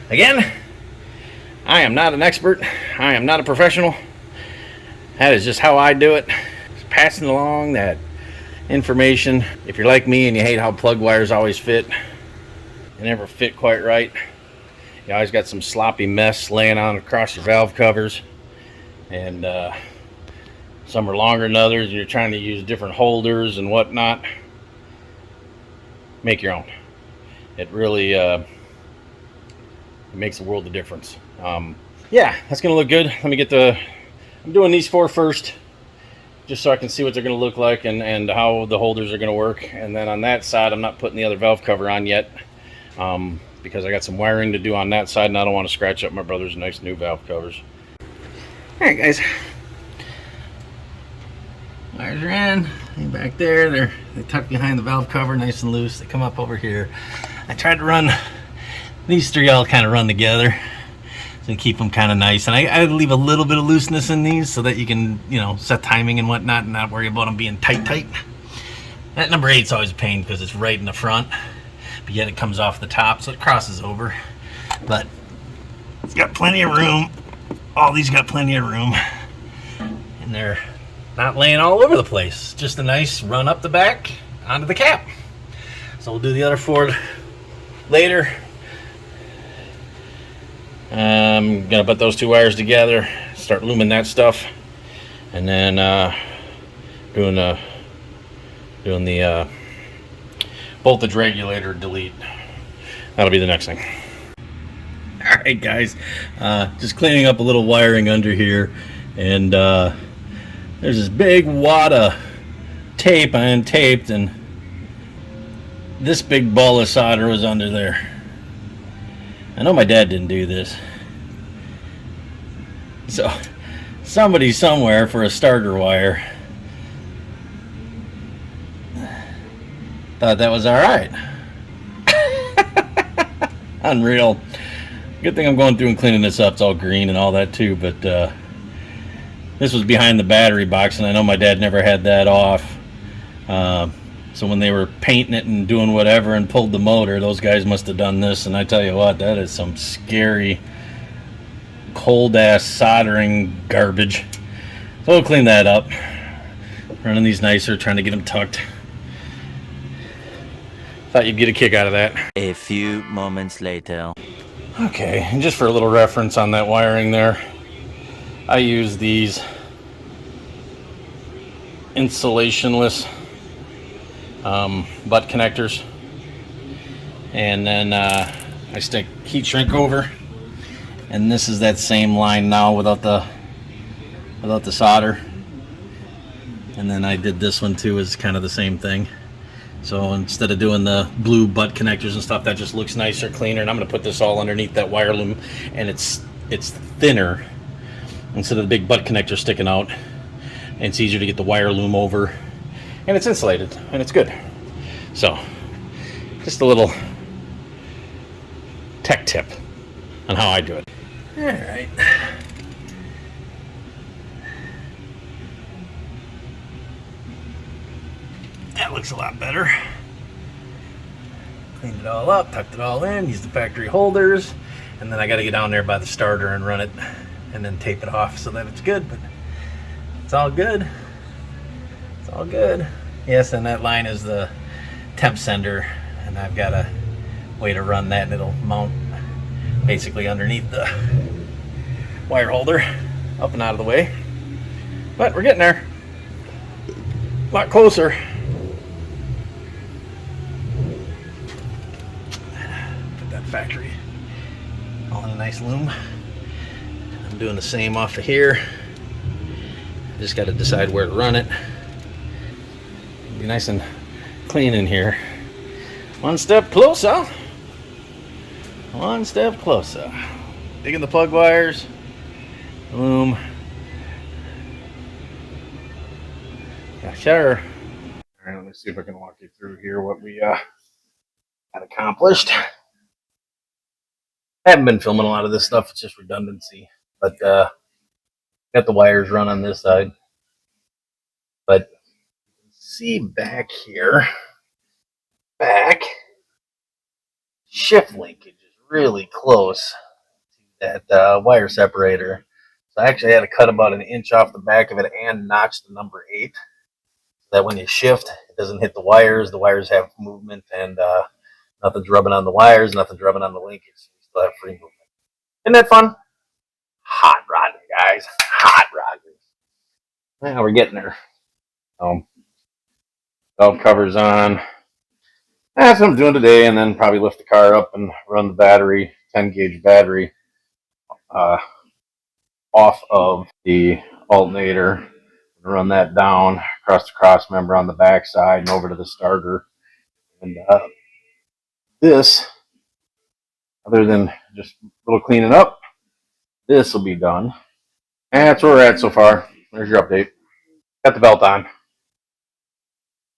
Again, I am not an expert. I am not a professional. That is just how I do it. Just passing along that information. If you're like me and you hate how plug wires always fit, they never fit quite right. You always got some sloppy mess laying on across your valve covers, and some are longer than others, and you're trying to use different holders and whatnot. Make your own. It really it makes a world of difference. Yeah, that's gonna look good. Let me get I'm doing these 4 first, just so I can see what they're going to look like and how the holders are going to work. And then on that side, I'm not putting the other valve cover on yet, because I got some wiring to do on that side, and I don't want to scratch up my brother's nice new valve covers. All right, guys. Wires are in. And back there, they're tucked behind the valve cover, nice and loose. They come up over here. I tried to run these three all kind of run together to keep them kind of nice. And I leave a little bit of looseness in these so that you can, set timing and whatnot and not worry about them being tight. That number 8 is always a pain because it's right in the front, but yet it comes off the top, so it crosses over. But it's got plenty of room. All these got plenty of room. And they're not laying all over the place. Just a nice run up the back onto the cap. So we'll do the other 4 later. I'm gonna put those 2 wires together, start looming that stuff, and then doing the voltage regulator delete. That'll be the next thing. All right, guys, just cleaning up a little wiring under here, and there's this big wad of tape I untaped, and this big ball of solder was under there. I know my dad didn't do this, so somebody somewhere for a starter wire thought that was all right. Unreal. Good thing I'm going through and cleaning this up. It's all green and all that too, but this was behind the battery box, and I know my dad never had that off. So when they were painting it and doing whatever and pulled the motor, those guys must have done this. And I tell you what, that is some scary, cold-ass soldering garbage. So we'll clean that up. Running these nicer, trying to get them tucked. Thought you'd get a kick out of that. A few moments later. Okay, and just for a little reference on that wiring there, I use these insulationless butt connectors, and then I stick heat shrink over, and this is that same line now without the solder. And then I did this one too, is kind of the same thing. So instead of doing the blue butt connectors and stuff, that just looks nicer, cleaner. And I'm going to put this all underneath that wire loom, and it's thinner instead of the big butt connector sticking out. And it's easier to get the wire loom over, and it's insulated, and it's good. So just a little tech tip on how I do it. All right. That looks a lot better. Cleaned it all up, tucked it all in, used the factory holders, and then I got to get down there by the starter and run it and then tape it off so that it's good, but it's all good. It's all good. Yes, and that line is the temp sender, and I've got a way to run that, and it'll mount basically underneath the wire holder, up and out of the way. But we're getting there. A lot closer. Put that factory all in a nice loom. I'm doing the same off of here. Just got to decide where to run it. Be nice and clean in here. One step closer. One step closer. Digging the plug wires. Loom. Yeah, sure. All right, let me see if I can walk you through here what we had accomplished. I haven't been filming a lot of this stuff. It's just redundancy. But got the wires run on this side. But see back here, shift linkage is really close to that wire separator. So I actually had to cut about an inch off the back of it and notch the number 8. So that when you shift, it doesn't hit the wires. The wires have movement, and nothing's rubbing on the wires, nothing's rubbing on the linkage. So you still have free movement. Isn't that fun? Hot rodding, guys. Hot rodding. Now we're getting there. Valve covers on. That's what I'm doing today, and then probably lift the car up and run the battery, 10 gauge battery, off of the alternator. Run that down across the cross member on the back side and over to the starter. And this, other than just a little cleaning up, this will be done. And that's where we're at so far. There's your update. Got the belt on.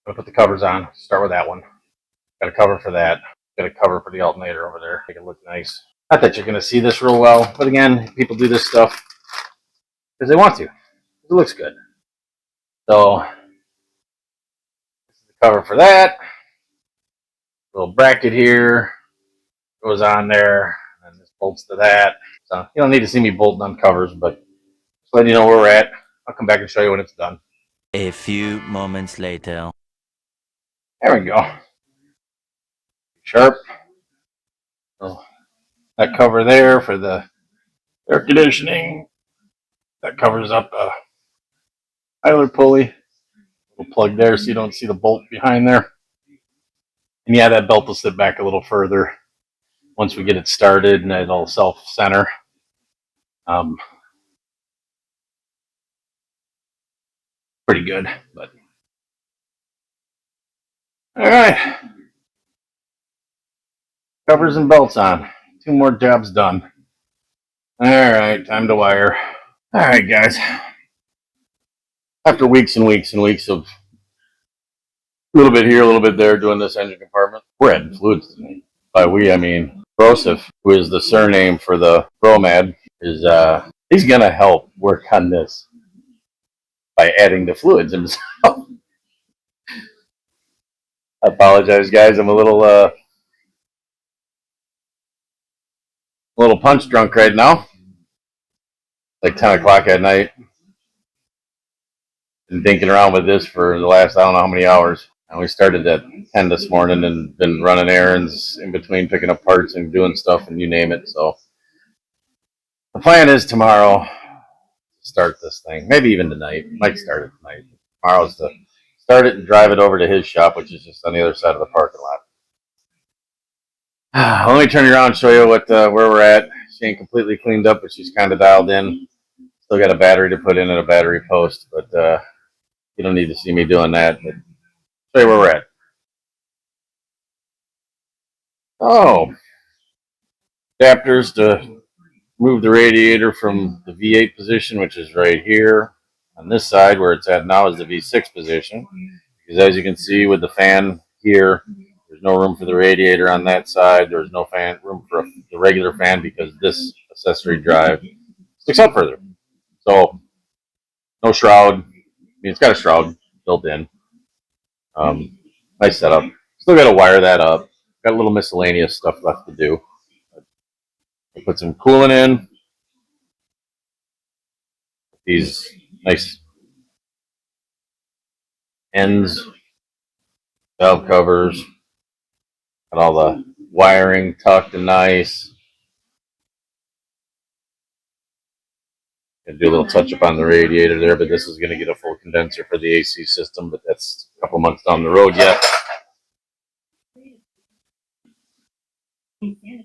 Gonna put the covers on. Start with that one. Got a cover for that. Got a cover for the alternator over there. Make it look nice. Not that you're gonna see this real well, but again, people do this stuff because they want to. It looks good. So this is the cover for that. Little bracket here goes on there, and this bolts to that. So you don't need to see me bolting on covers, but just letting you know where we're at. I'll come back and show you when it's done. A few moments later. There we go. Sharp. So that cover there for the air conditioning. That covers up the idler pulley. Little plug there so you don't see the bolt behind there. And yeah, that belt will sit back a little further once we get it started, and it'll self-center. Pretty good, but all right. Covers and belts on. 2 more jobs done. All right, time to wire. All right, guys. After weeks and weeks and weeks of a little bit here, a little bit there doing this engine compartment, we're adding fluids tonight. By we, I mean Broseph, who is the surname for the Nomad, is he's gonna help work on this by adding the fluids himself. I apologize, guys. I'm a little punch drunk right now. Like 10 o'clock at night. Been dinking around with this for the last I don't know how many hours. And we started at 10 this morning and been running errands in between, picking up parts and doing stuff and you name it. So the plan is tomorrow to start this thing. Maybe even tonight. Might start it tonight. Tomorrow's to start it and drive it over to his shop, which is just on the other side of the parking lot. Let me turn you around and show you where we're at. She ain't completely cleaned up, but she's kind of dialed in. Still got a battery to put in and a battery post, but you don't need to see me doing that. But show you where we're at. Oh, adapters to move the radiator from the V8 position, which is right here. On this side, where it's at now, is the V6 position. Because as you can see with the fan here, there's no room for the radiator on that side. There's no room for the regular fan because this accessory drive sticks out further. So no shroud. I mean, it's got a shroud built in. Nice setup. Still got to wire that up. Got a little miscellaneous stuff left to do. I'll put some coolant in. These nice ends, valve covers, got all the wiring tucked and nice. Gonna do a little touch up on the radiator there, but this is gonna get a full condenser for the AC system, but that's a couple months down the road yet.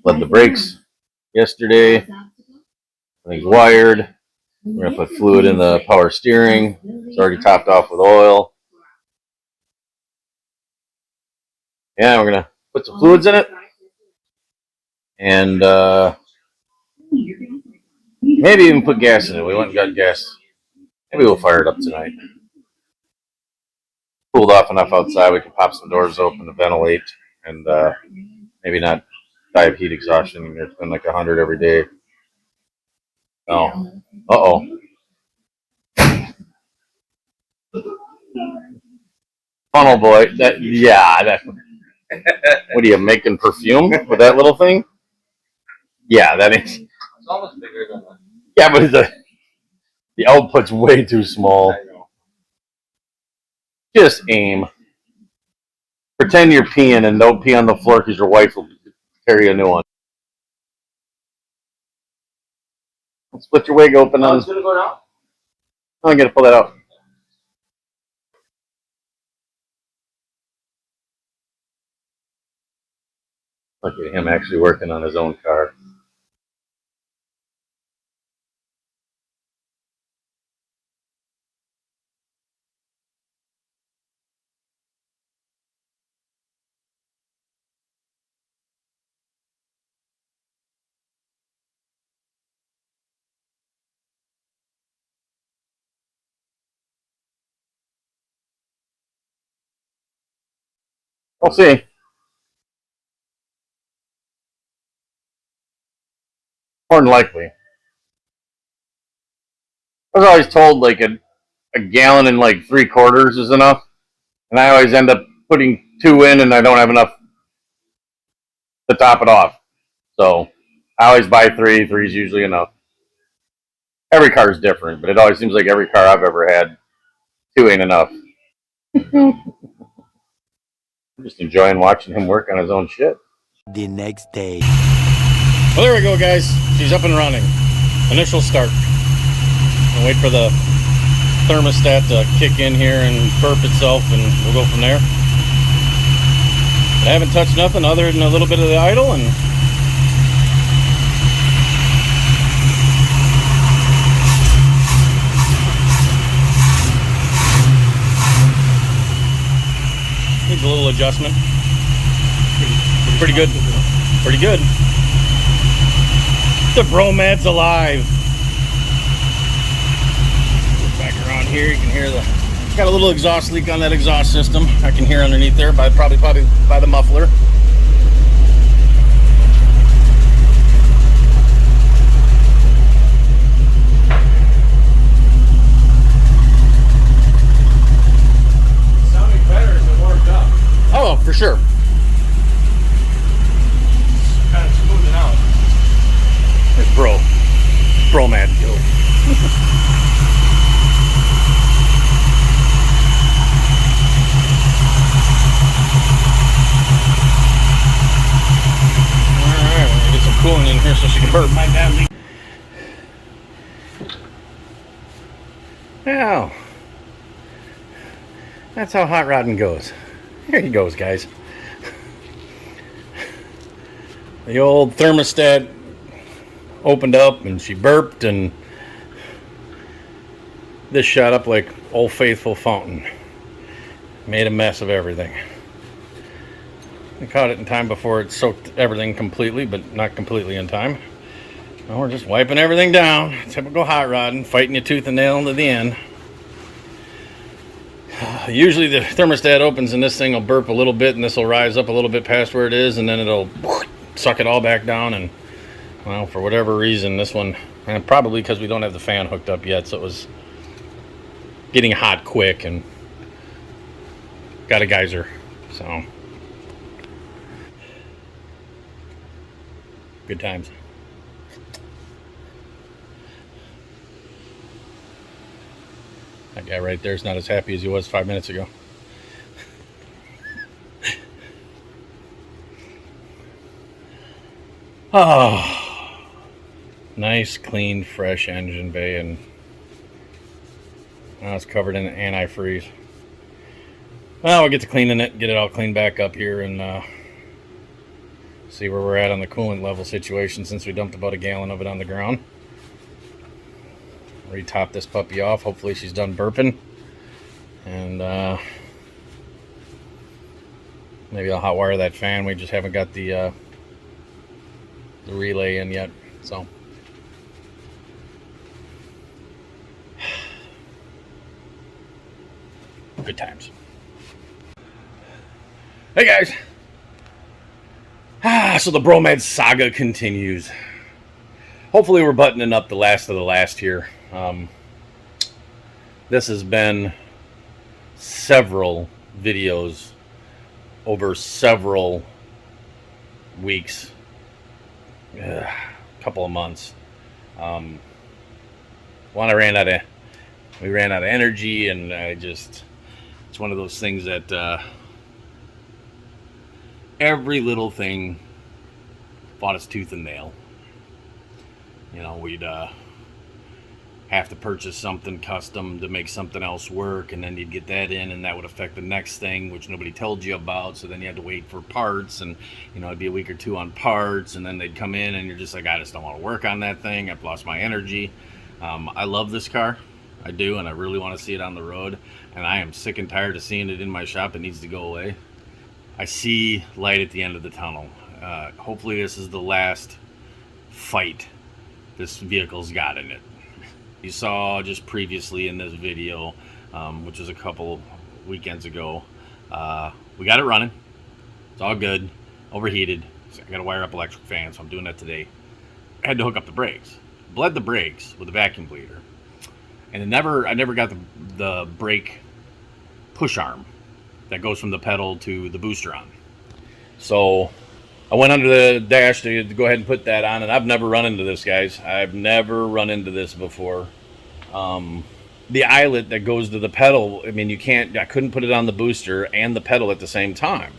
Led the brakes yesterday. Everything's wired. We're gonna put fluid in the power steering. It's already topped off with oil. Yeah, we're gonna put some fluids in it, and maybe even put gas in it. We went and got gas. Maybe we'll fire it up tonight. Cooled off enough outside, we can pop some doors open to ventilate, and maybe not die of heat exhaustion. It's been like 100 every day. Oh, uh-oh. Funnel boy. That, yeah. That. What are you making perfume with that little thing? Yeah, that is. It's almost bigger than that. Yeah, but the output's way too small. Just aim. Pretend you're peeing and don't pee on the floor because your wife will carry a new one. Split your wig open on. It's gonna go now. I'm gonna pull that out. Look at him actually working on his own car. We'll see. More than likely. I was always told like a gallon and like 3/4 is enough. And I always end up putting 2 in and I don't have enough to top it off. So I always buy 3. 3 is usually enough. Every car is different, but it always seems like every car I've ever had, 2 ain't enough. I'm just enjoying watching him work on his own shit. The next day. Well, there we go, guys. She's up and running. Initial start. I'll wait for the thermostat to kick in here and burp itself, and we'll go from there. But I haven't touched nothing other than a little bit of the idle, and needs a little adjustment. Pretty good. Pretty good. The Bromad's alive. Back around here, you can hear got a little exhaust leak on that exhaust system. I can hear underneath there by probably by the muffler. Sounding better as it warmed up. Oh, for sure. Kind of smoothing out. There's Bromad. Alright, get some cooling in here so she can burp. My dad leaked. Now, that's how hot rodding goes. Here he goes, guys. The old thermostat opened up and she burped, and this shot up like Old Faithful fountain. Made a mess of everything. We caught it in time before it soaked everything completely, but not completely in time. Now we're just wiping everything down. Typical hot rodding, fighting you tooth and nail to the end. Usually the thermostat opens and this thing will burp a little bit, and this will rise up a little bit past where it is, and then it'll suck it all back down. And well, for whatever reason, this one, and probably because we don't have the fan hooked up yet, so it was getting hot quick and got a geyser. So good times. That guy right there is not as happy as he was 5 minutes ago. Oh, nice, clean, fresh engine bay, and now it's covered in antifreeze. Well, we'll get to cleaning it, get it all cleaned back up here, and see where we're at on the coolant level situation, since we dumped about a gallon of it on the ground. Retop this puppy off. Hopefully she's done burping, and maybe I'll hot wire that fan. We just haven't got the relay in yet, so good times. Hey guys. So the Bromad saga continues. Hopefully we're buttoning up the last of the last here. This has been several videos over several weeks, couple of months. One, we ran out of energy, and it's one of those things that every little thing fought its tooth and nail. You know, we'd have to purchase something custom to make something else work, and then you'd get that in, and that would affect the next thing, which nobody told you about. So then you had to wait for parts, and you know, it'd be a week or two on parts, and then they'd come in, and you're just like, I just don't want to work on that thing. I've lost my energy. I love this car, I do, and I really want to see it on the road, and I am sick and tired of seeing it in my shop. It needs to go away. I see light at the end of the tunnel. Hopefully this is the last fight this vehicle's got in it. You saw just previously in this video, which was a couple weekends ago, we got it running. It's all good. Overheated. So I got to wire up electric fan, so I'm doing that today. I had to hook up the brakes. Bled the brakes with a vacuum bleeder, and I never got the brake push arm that goes from the pedal to the booster on. So I went under the dash to go ahead and put that on, and I've never run into this, guys. I've never run into this before. The eyelet that goes to the pedal, I mean, I couldn't put it on the booster and the pedal at the same time.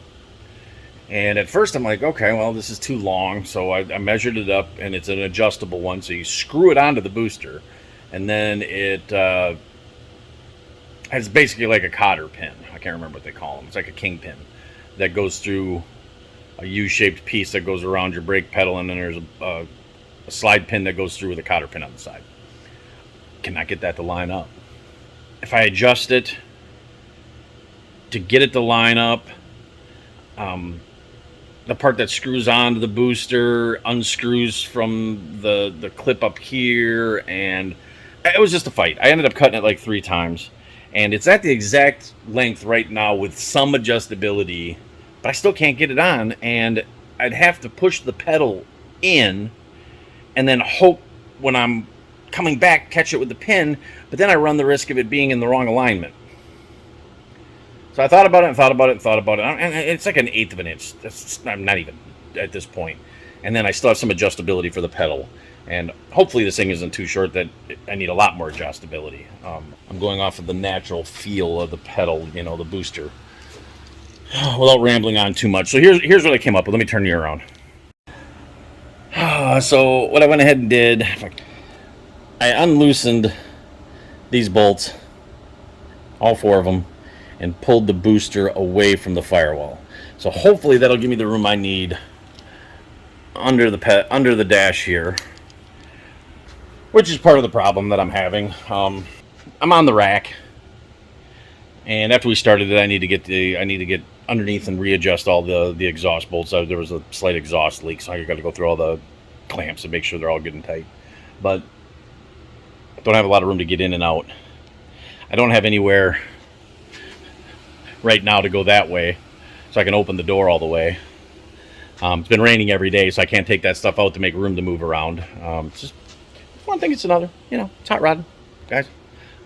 And at first I'm like, okay, well, this is too long. So I measured it up, and it's an adjustable one. So you screw it onto the booster, and then it has basically like a cotter pin. I can't remember what they call them. It's like a kingpin that goes through a U-shaped piece that goes around your brake pedal, and then there's a slide pin that goes through with a cotter pin on the side. Cannot get that to line up. If I adjust it to get it to line up, the part that screws onto the booster unscrews from the clip up here, and it was just a fight. I ended up cutting it like 3 times, and it's at the exact length right now with some adjustability, but I still can't get it on, and I'd have to push the pedal in and then hope when I'm coming back catch it with the pin, but then I run the risk of it being in the wrong alignment. So I thought about it, and it's like 1/8 of an inch. I'm not even at this point. And then I still have some adjustability for the pedal, and hopefully this thing isn't too short that I need a lot more adjustability. I'm going off of the natural feel of the pedal, the booster, without rambling on too much. So here's what I came up with. Let me turn you around. So what I went ahead and did, I unloosened these bolts, all 4 of them, and pulled the booster away from the firewall. So hopefully that'll give me the room I need under the dash here, which is part of the problem that I'm having. I'm on the rack, and after we started it, I need to get underneath and readjust all the exhaust bolts. There was a slight exhaust leak, so I got to go through all the clamps and make sure they're all good and tight. But I don't have a lot of room to get in and out. I don't have anywhere right now to go that way, so I can open the door all the way. It's been raining every day, so I can't take that stuff out to make room to move around. It's just one thing, it's another. It's hot rodding, guys.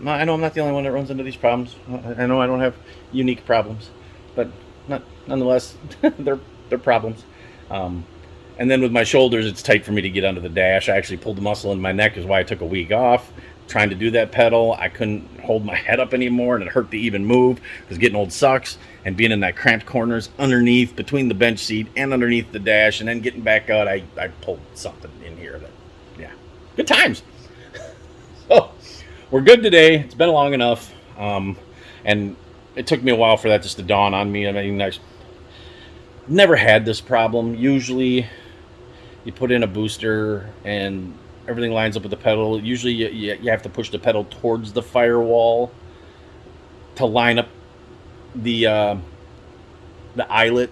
I know I'm not the only one that runs into these problems. I know I don't have unique problems, but nonetheless, they're problems. And then with my shoulders, it's tight for me to get under the dash. I actually pulled the muscle in my neck, is why I took a week off. Trying to do that pedal, I couldn't hold my head up anymore, and it hurt to even move because getting old sucks, and being in that cramped corners underneath between the bench seat and underneath the dash, and then getting back out, I pulled something in here good times. So we're good today. It's been long enough, and it took me a while for that just to dawn on me. I mean, I've never had this problem. Usually you put in a booster and everything lines up with the pedal. Usually you have to push the pedal towards the firewall to line up the eyelet.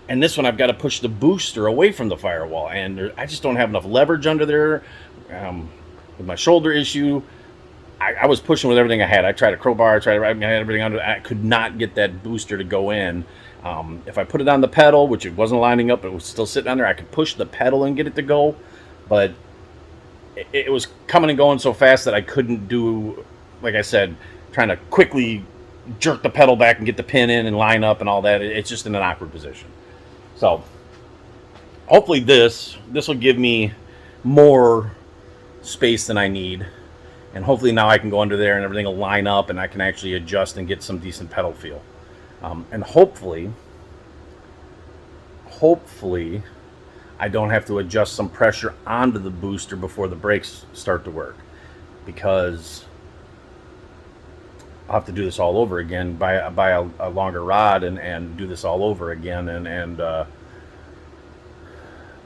And this one I've got to push the booster away from the firewall, and I just don't have enough leverage under there. With my shoulder issue, I was pushing with everything I had. I tried a crowbar, I had everything under. I could not get that booster to go in. If I put it on the pedal, which it wasn't lining up, it was still sitting on there, I could push the pedal and get it to go, but it was coming and going so fast that I couldn't do, like I said, trying to quickly jerk the pedal back and get the pin in and line up and all that. It's just in an awkward position. So hopefully this will give me more space than I need, and hopefully now I can go under there and everything will line up and I can actually adjust and get some decent pedal feel. And hopefully I don't have to adjust some pressure onto the booster before the brakes start to work, because I'll have to do this all over again, buy a longer rod and do this all over again, and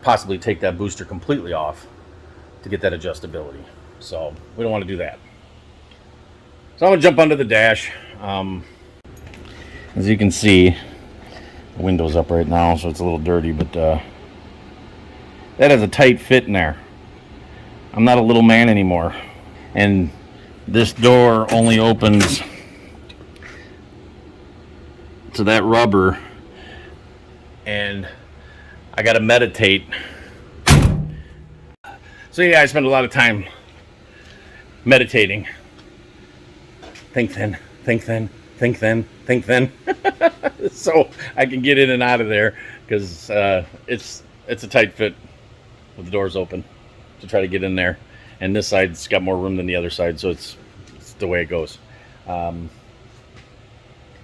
possibly take that booster completely off to get that adjustability. So we don't want to do that. So I'm going to jump under the dash. As you can see, the window's up right now, so it's a little dirty, but that has a tight fit in there. I'm not a little man anymore. And this door only opens to that rubber and I got to meditate. So yeah, I spend a lot of time meditating. Think then, think then, think then, think then. So I can get in and out of there because it's a tight fit with the doors open to try to get in there. And this side's got more room than the other side, so it's the way it goes. So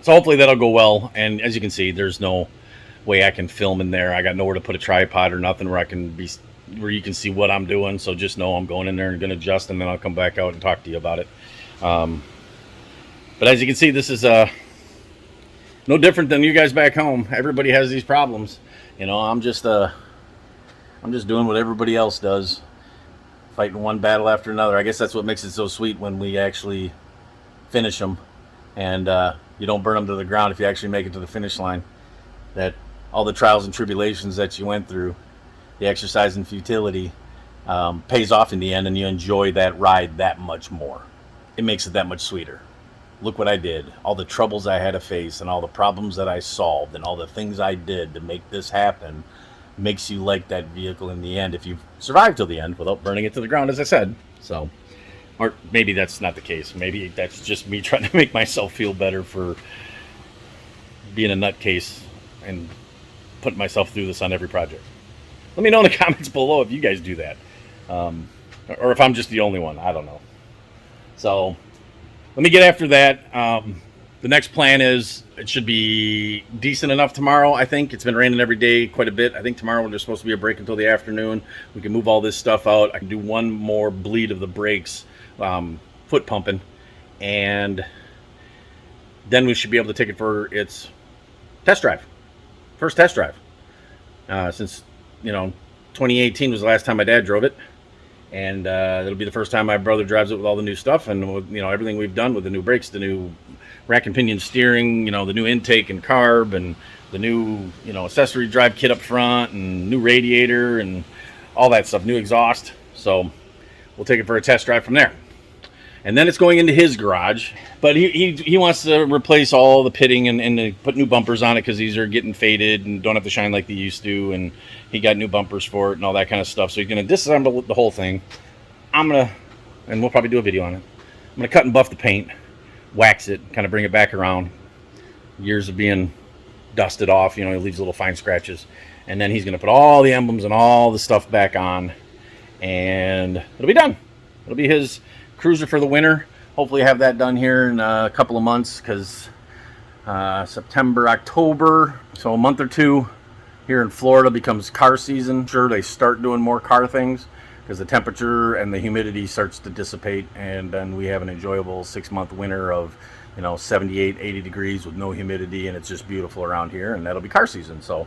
hopefully that'll go well. And as you can see, there's no way I can film in there. I got nowhere to put a tripod or nothing where you can see what I'm doing. So just know I'm going in there and going to adjust, and then I'll come back out and talk to you about it. But as you can see, this is no different than you guys back home. Everybody has these problems. You know, I'm just doing what everybody else does, fighting one battle after another. I guess that's what makes it so sweet when we actually finish them, and you don't burn them to the ground if you actually make it to the finish line. That all the trials and tribulations that you went through, the exercise and futility, pays off in the end, and you enjoy that ride that much more. It makes it that much sweeter. Look what I did. All the troubles I had to face and all the problems that I solved and all the things I did to make this happen makes you like that vehicle in the end if you survive till the end without burning it to the ground, as I said. So, or maybe that's not the case. Maybe that's just me trying to make myself feel better for being a nutcase and putting myself through this on every project. Let me know in the comments below if you guys do that. Or if I'm just the only one. I don't know. So let me get after that. The next plan is it should be decent enough tomorrow, I think. It's been raining every day quite a bit. I think tomorrow there's supposed to be a break until the afternoon. We can move all this stuff out. I can do one more bleed of the brakes, foot pumping, and then we should be able to take it for its test drive. First test drive. Since, 2018 was the last time my dad drove it. And it'll be the first time my brother drives it with all the new stuff and with, everything we've done with the new brakes, the new rack and pinion steering, the new intake and carb, and the new, accessory drive kit up front, and new radiator and all that stuff, new exhaust. So we'll take it for a test drive from there. And then it's going into his garage, but he wants to replace all the pitting and put new bumpers on it because these are getting faded and don't have to shine like they used to. And he got new bumpers for it and all that kind of stuff. So he's going to disassemble the whole thing. And we'll probably do a video on it. I'm going to cut and buff the paint, wax it, kind of bring it back around. Years of being dusted off, he leaves little fine scratches. And then he's going to put all the emblems and all the stuff back on, and it'll be done. It'll be his cruiser for the winter. Hopefully have that done here in a couple of months, because September, October, so a month or two here in Florida becomes car season. Sure, they start doing more car things because the temperature and the humidity starts to dissipate, and then we have an enjoyable 6-month winter of 78, 80 degrees with no humidity, and it's just beautiful around here, and that'll be car season. So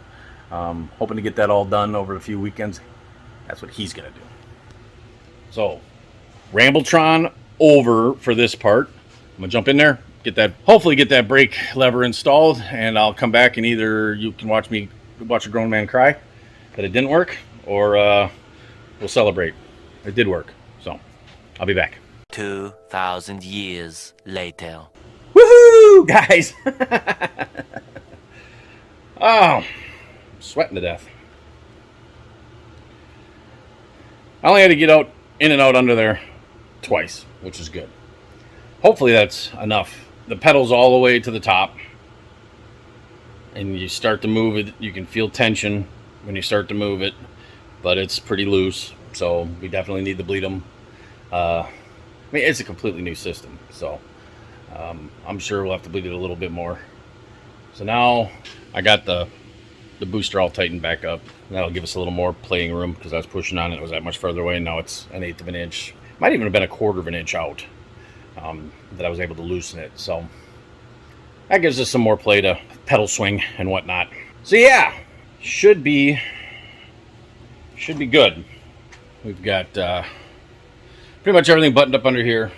hoping to get that all done over a few weekends. That's what he's gonna do. So Rambletron over for this part. I'm gonna jump in there, hopefully get that brake lever installed, and I'll come back and either you can watch a grown man cry that it didn't work, or we'll celebrate it did work. So I'll be back. 2,000 years later. Woohoo, guys! Oh, I'm sweating to death. I only had to get in and out under there twice, which is good. Hopefully that's enough. The pedal's all the way to the top, and you start to move it. You can feel tension when you start to move it, but it's pretty loose, so we definitely need to bleed them. It's a completely new system, so I'm sure we'll have to bleed it a little bit more. So now I got the booster all tightened back up. That'll give us a little more playing room, because I was pushing on it. It was that much further away, and now it's 1/8 of an inch. Might even have been 1/4 of an inch out that I was able to loosen it. So that gives us some more play to pedal swing and whatnot. So yeah, should be good. We've got pretty much everything buttoned up under here.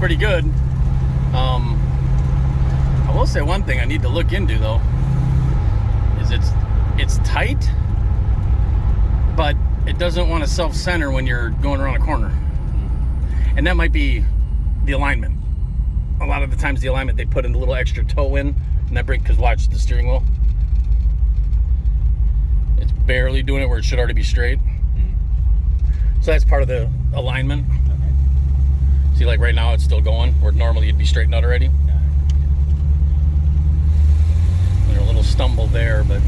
pretty good. I will say one thing I need to look into though is it's tight, but it doesn't want to self-center when you're going around a corner, and that might be the alignment. A lot of the times the alignment they put in a little extra toe in, and that brake, because watch the steering wheel, it's barely doing it where it should already be straight. So that's part of the alignment. Okay. See, like right now it's still going where normally you'd be straightened out already. There's a little stumble there, but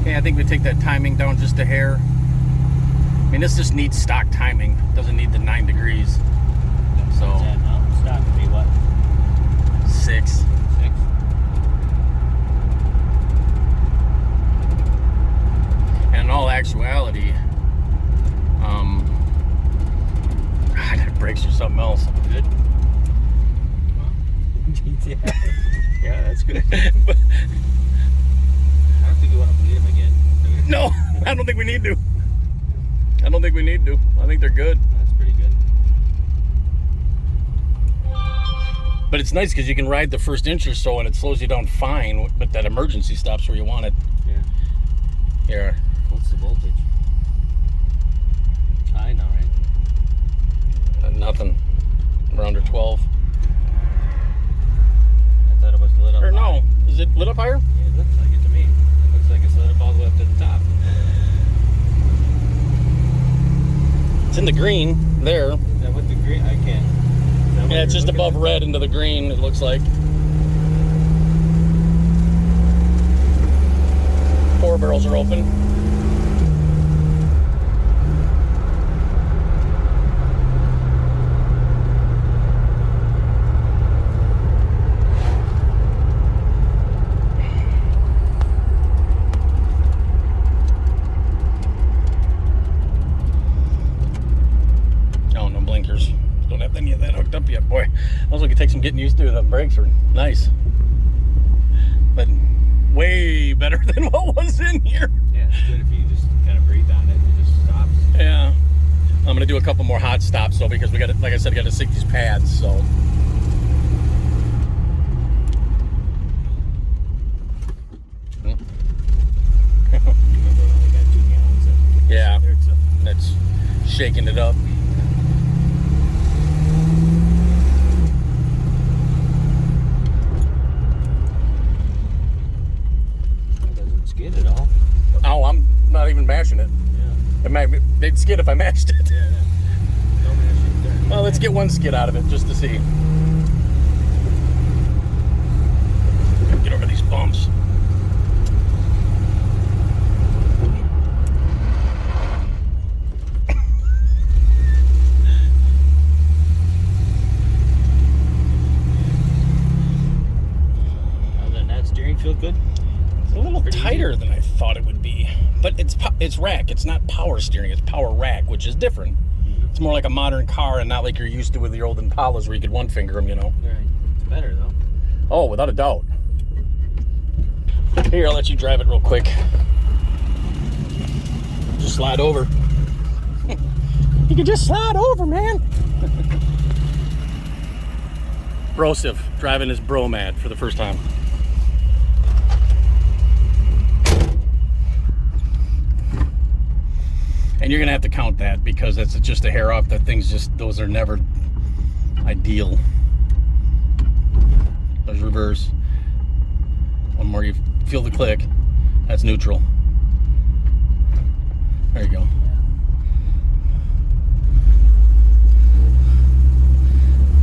yeah, I think we take that timing down just a hair. I mean, this just needs stock timing. It doesn't need the 9 degrees. So stock would be what? 6. And in all actuality, God, that brakes are something else. Good. Yeah, that's good. I don't think we want to bleed them again. No, I don't think we need to. I don't think we need to. I think they're good. That's pretty good. But it's nice because you can ride the first inch or so and it slows you down fine, but that emergency stops where you want it. Yeah. Here. What's the voltage? It's high now, right? Nothing. We're under 12. I thought it was lit up. Or high. no, is it lit up higher? Yeah, it looks like it to me. It looks like it's lit up all the way up to the top. It's in the green there. Is that what the green? I can't. Is that what Yeah, it's you're just looking above at? red into the green, it looks like. 4 barrels are open. Oh, no blinkers. Don't have any of that hooked up yet, boy. Those will take some getting used to. The brakes are nice. But way better than what was in here. Yeah, it's good if you just kind of breathe on it. It just stops. Yeah. I'm gonna do a couple more hot stops though, because we got, like I said, got to stick these pads. So. Remember when we got 2 gallons of Yeah. there, so- That's shaking it up. It doesn't skid at all. Oh, I'm not even mashing it. Yeah. They'd skid if I mashed it. Yeah. Don't mash it there. Well, let's get one skid out of it just to see. Get over these bumps. Other than that, steering feel good? It's a little Pretty tighter than I thought it would be, but it's rack. It's not power steering. It's power rack, which is different. It's more like a modern car and not like you're used to with your old Impalas where you could one finger them, you know. Right. It's better though. Oh, without a doubt. Here, I'll let you drive it real quick. Just slide over. You can just slide over, man. Brosif driving his Bromad for the first time. And you're gonna have to count that because that's just a hair off. That thing's just, those are never ideal. There's reverse. One more, you feel the click. That's neutral. There you go.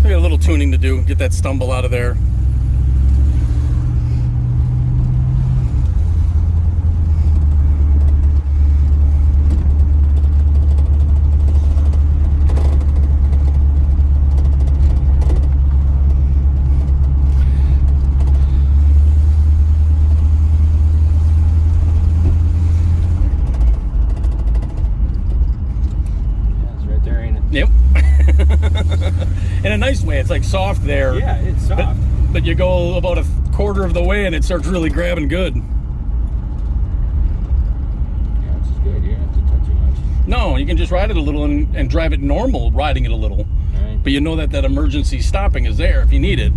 We got a little tuning to do, get that stumble out of there. Yep. In a nice way, it's like soft there. Yeah, it's soft. But you go about a quarter of the way and it starts really grabbing good. Yeah, this is good. You don't have to touch it much. No, you can just ride it a little and drive it normal, riding it a little. All right. But you know that that emergency stopping is there if you need it.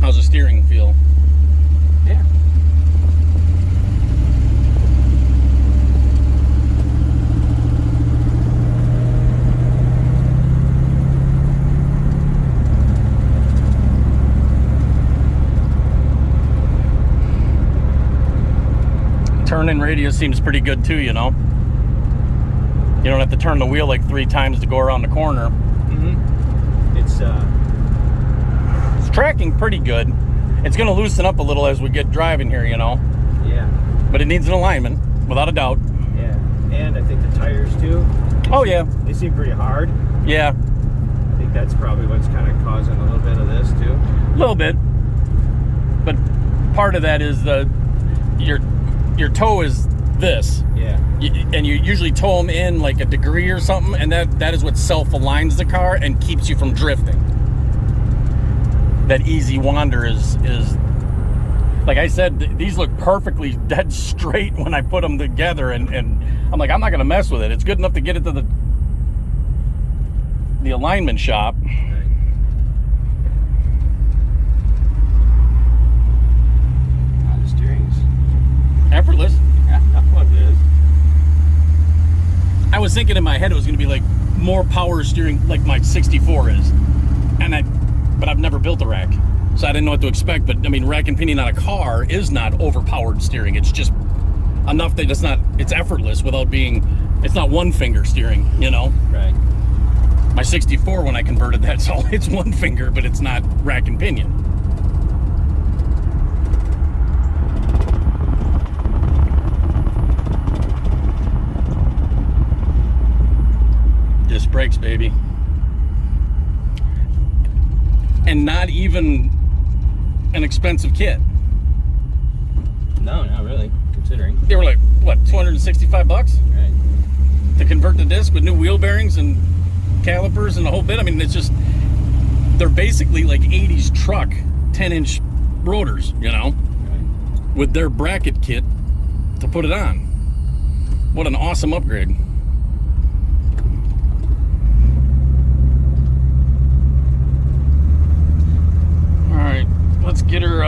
How's the steering feel? Yeah. Turn-in radius seems pretty good too, you know. You don't have to turn the wheel like 3 times to go around the corner. Mm-hmm. It's Tracking pretty good. It's going to loosen up a little as we get driving here, you know. yeah, But it needs an alignment, without a doubt. yeah. And I think the tires too. Oh yeah, They seem pretty hard. yeah, I think that's probably what's kind of causing a little bit of this too. a little bit. But part of that is your toe is this. Yeah. And you usually tow them in like a degree or something, and that is what self-aligns the car and keeps you from drifting. That easy wander is like I said, these look perfectly dead straight when I put them together, and I'm like, I'm not gonna mess with it. It's good enough to get it to the alignment shop. Right. The steering's Effortless. what it is. I was thinking in my head it was gonna be like more power steering like my 64 is, but I've never built a rack, so I didn't know what to expect. But I mean, rack and pinion on a car is not overpowered steering. It's just enough that it's effortless without being, it's not one finger steering, you know. Right. My 64, when I converted that, so it's one finger, but it's not rack and pinion. Disc brakes, baby. And not even an expensive kit. No, not really, considering. They were like, what, $265 Right. to convert the disc with new wheel bearings and calipers and the whole bit? I mean, it's just, they're basically like 80s truck 10-inch rotors, you know, Right. with their bracket kit to put it on. What an awesome upgrade. Alright, let's get her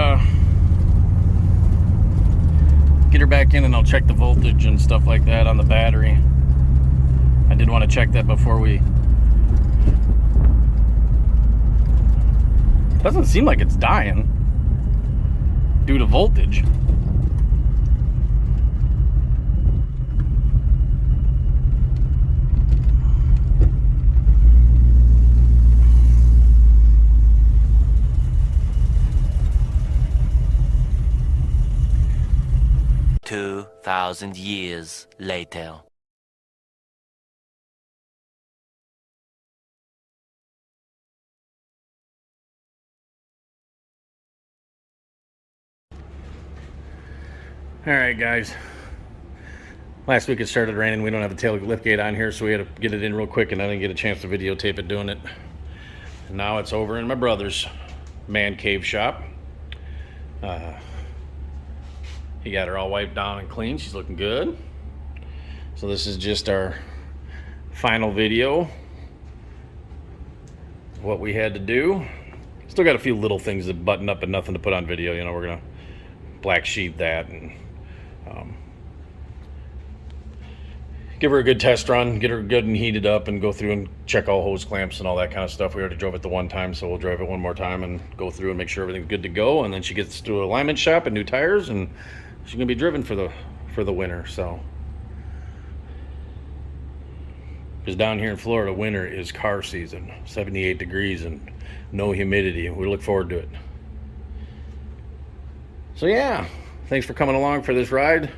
back in, and I'll check the voltage and stuff like that on the battery. I did want to check that before we... Doesn't seem like it's dying due to voltage. Two 2,000 years later. All right, guys. Last week it started raining. We don't have a tail liftgate on here, so we had to get it in real quick, and I didn't get a chance to videotape it doing it. And now it's over in my brother's man cave shop. He got her all wiped down and clean. She's looking good. So this is just our final video of what we had to do. Still got a few little things that button up and nothing to put on video. You know, we're gonna black sheet that and give her a good test run, get her good and heated up, and go through and check all hose clamps and all that kind of stuff. We already drove it the one time, so we'll drive it one more time and go through and make sure everything's good to go. And then she gets to an alignment shop and new tires, and she's gonna be driven for the winter. So, because down here in Florida, winter is car season, 78 degrees and no humidity. We look forward to it. So yeah, thanks for coming along for this ride.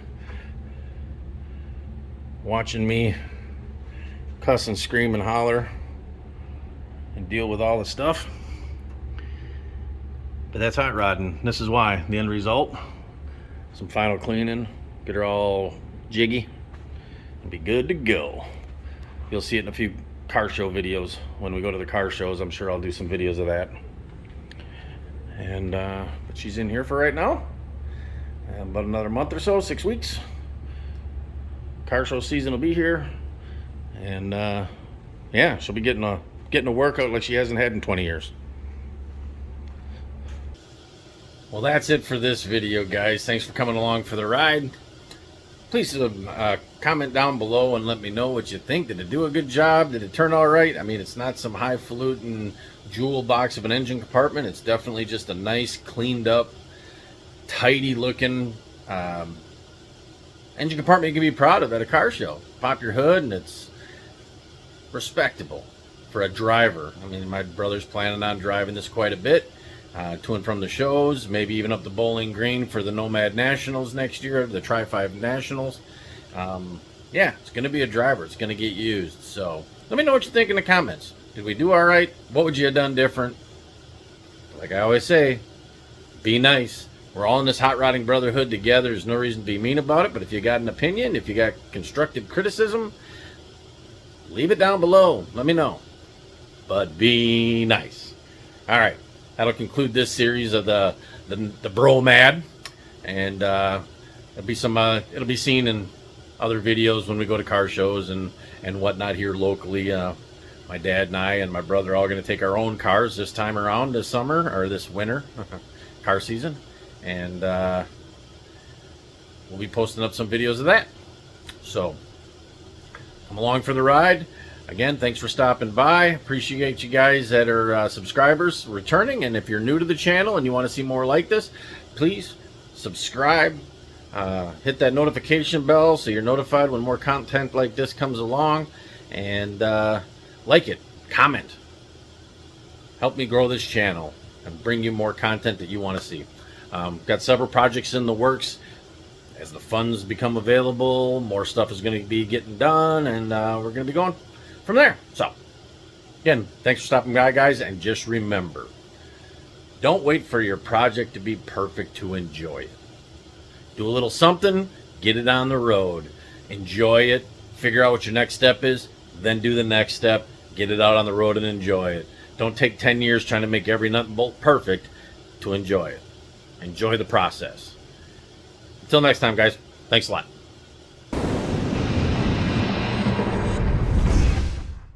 Watching me cuss and scream and holler and deal with all the stuff. But that's hot rodding. This is why. The end result, some final cleaning, get her all jiggy, and be good to go. You'll see it in a few car show videos. When we go to the car shows, I'm sure I'll do some videos of that. And but she's in here for right now. About another month or so, 6 weeks. Car show season will be here, and yeah, she'll be getting a workout like she hasn't had in 20 years. Well, that's it for this video, guys. Thanks for coming along for the ride. Please comment down below and let me know what you think. Did it do a good job? Did it turn all right? I mean, it's not some highfalutin jewel box of an engine compartment. It's definitely just a nice, cleaned up, tidy looking engine compartment you can be proud of at a car show. Pop your hood and it's respectable for a driver. I mean, my brother's planning on driving this quite a bit. To and from the shows, maybe even up to Bowling Green for the Nomad Nationals next year, the Trifive Nationals. Yeah, it's going to be a driver. It's going to get used. So let me know what you think in the comments. Did we do all right? What would you have done different? Like I always say, be nice. We're all in this hot rodding brotherhood together. There's no reason to be mean about it. But if you got an opinion, if you got constructive criticism, leave it down below. Let me know. But be nice. All right. That'll conclude this series of the Bro Mad, and it'll be seen in other videos when we go to car shows and whatnot here locally. My dad and I and my brother are all going to take our own cars this time around this summer or this winter car season, and we'll be posting up some videos of that. So come along for the ride. Again, thanks for stopping by. Appreciate you guys that are subscribers returning. And if you're new to the channel and you want to see more like this, please subscribe. Hit that notification bell so you're notified when more content like this comes along. And like it, comment. Help me grow this channel and bring you more content that you want to see. Got several projects in the works. As the funds become available, more stuff is going to be getting done, and we're going to be going from there. So again, thanks for stopping by, guys, and just remember, don't wait for your project to be perfect to enjoy it. Do a little something, get it on the road, enjoy it, figure out what your next step is, then do the next step, get it out on the road and enjoy it. Don't take 10 years trying to make every nut and bolt perfect to enjoy it. Enjoy the process. Until next time, guys, thanks a lot.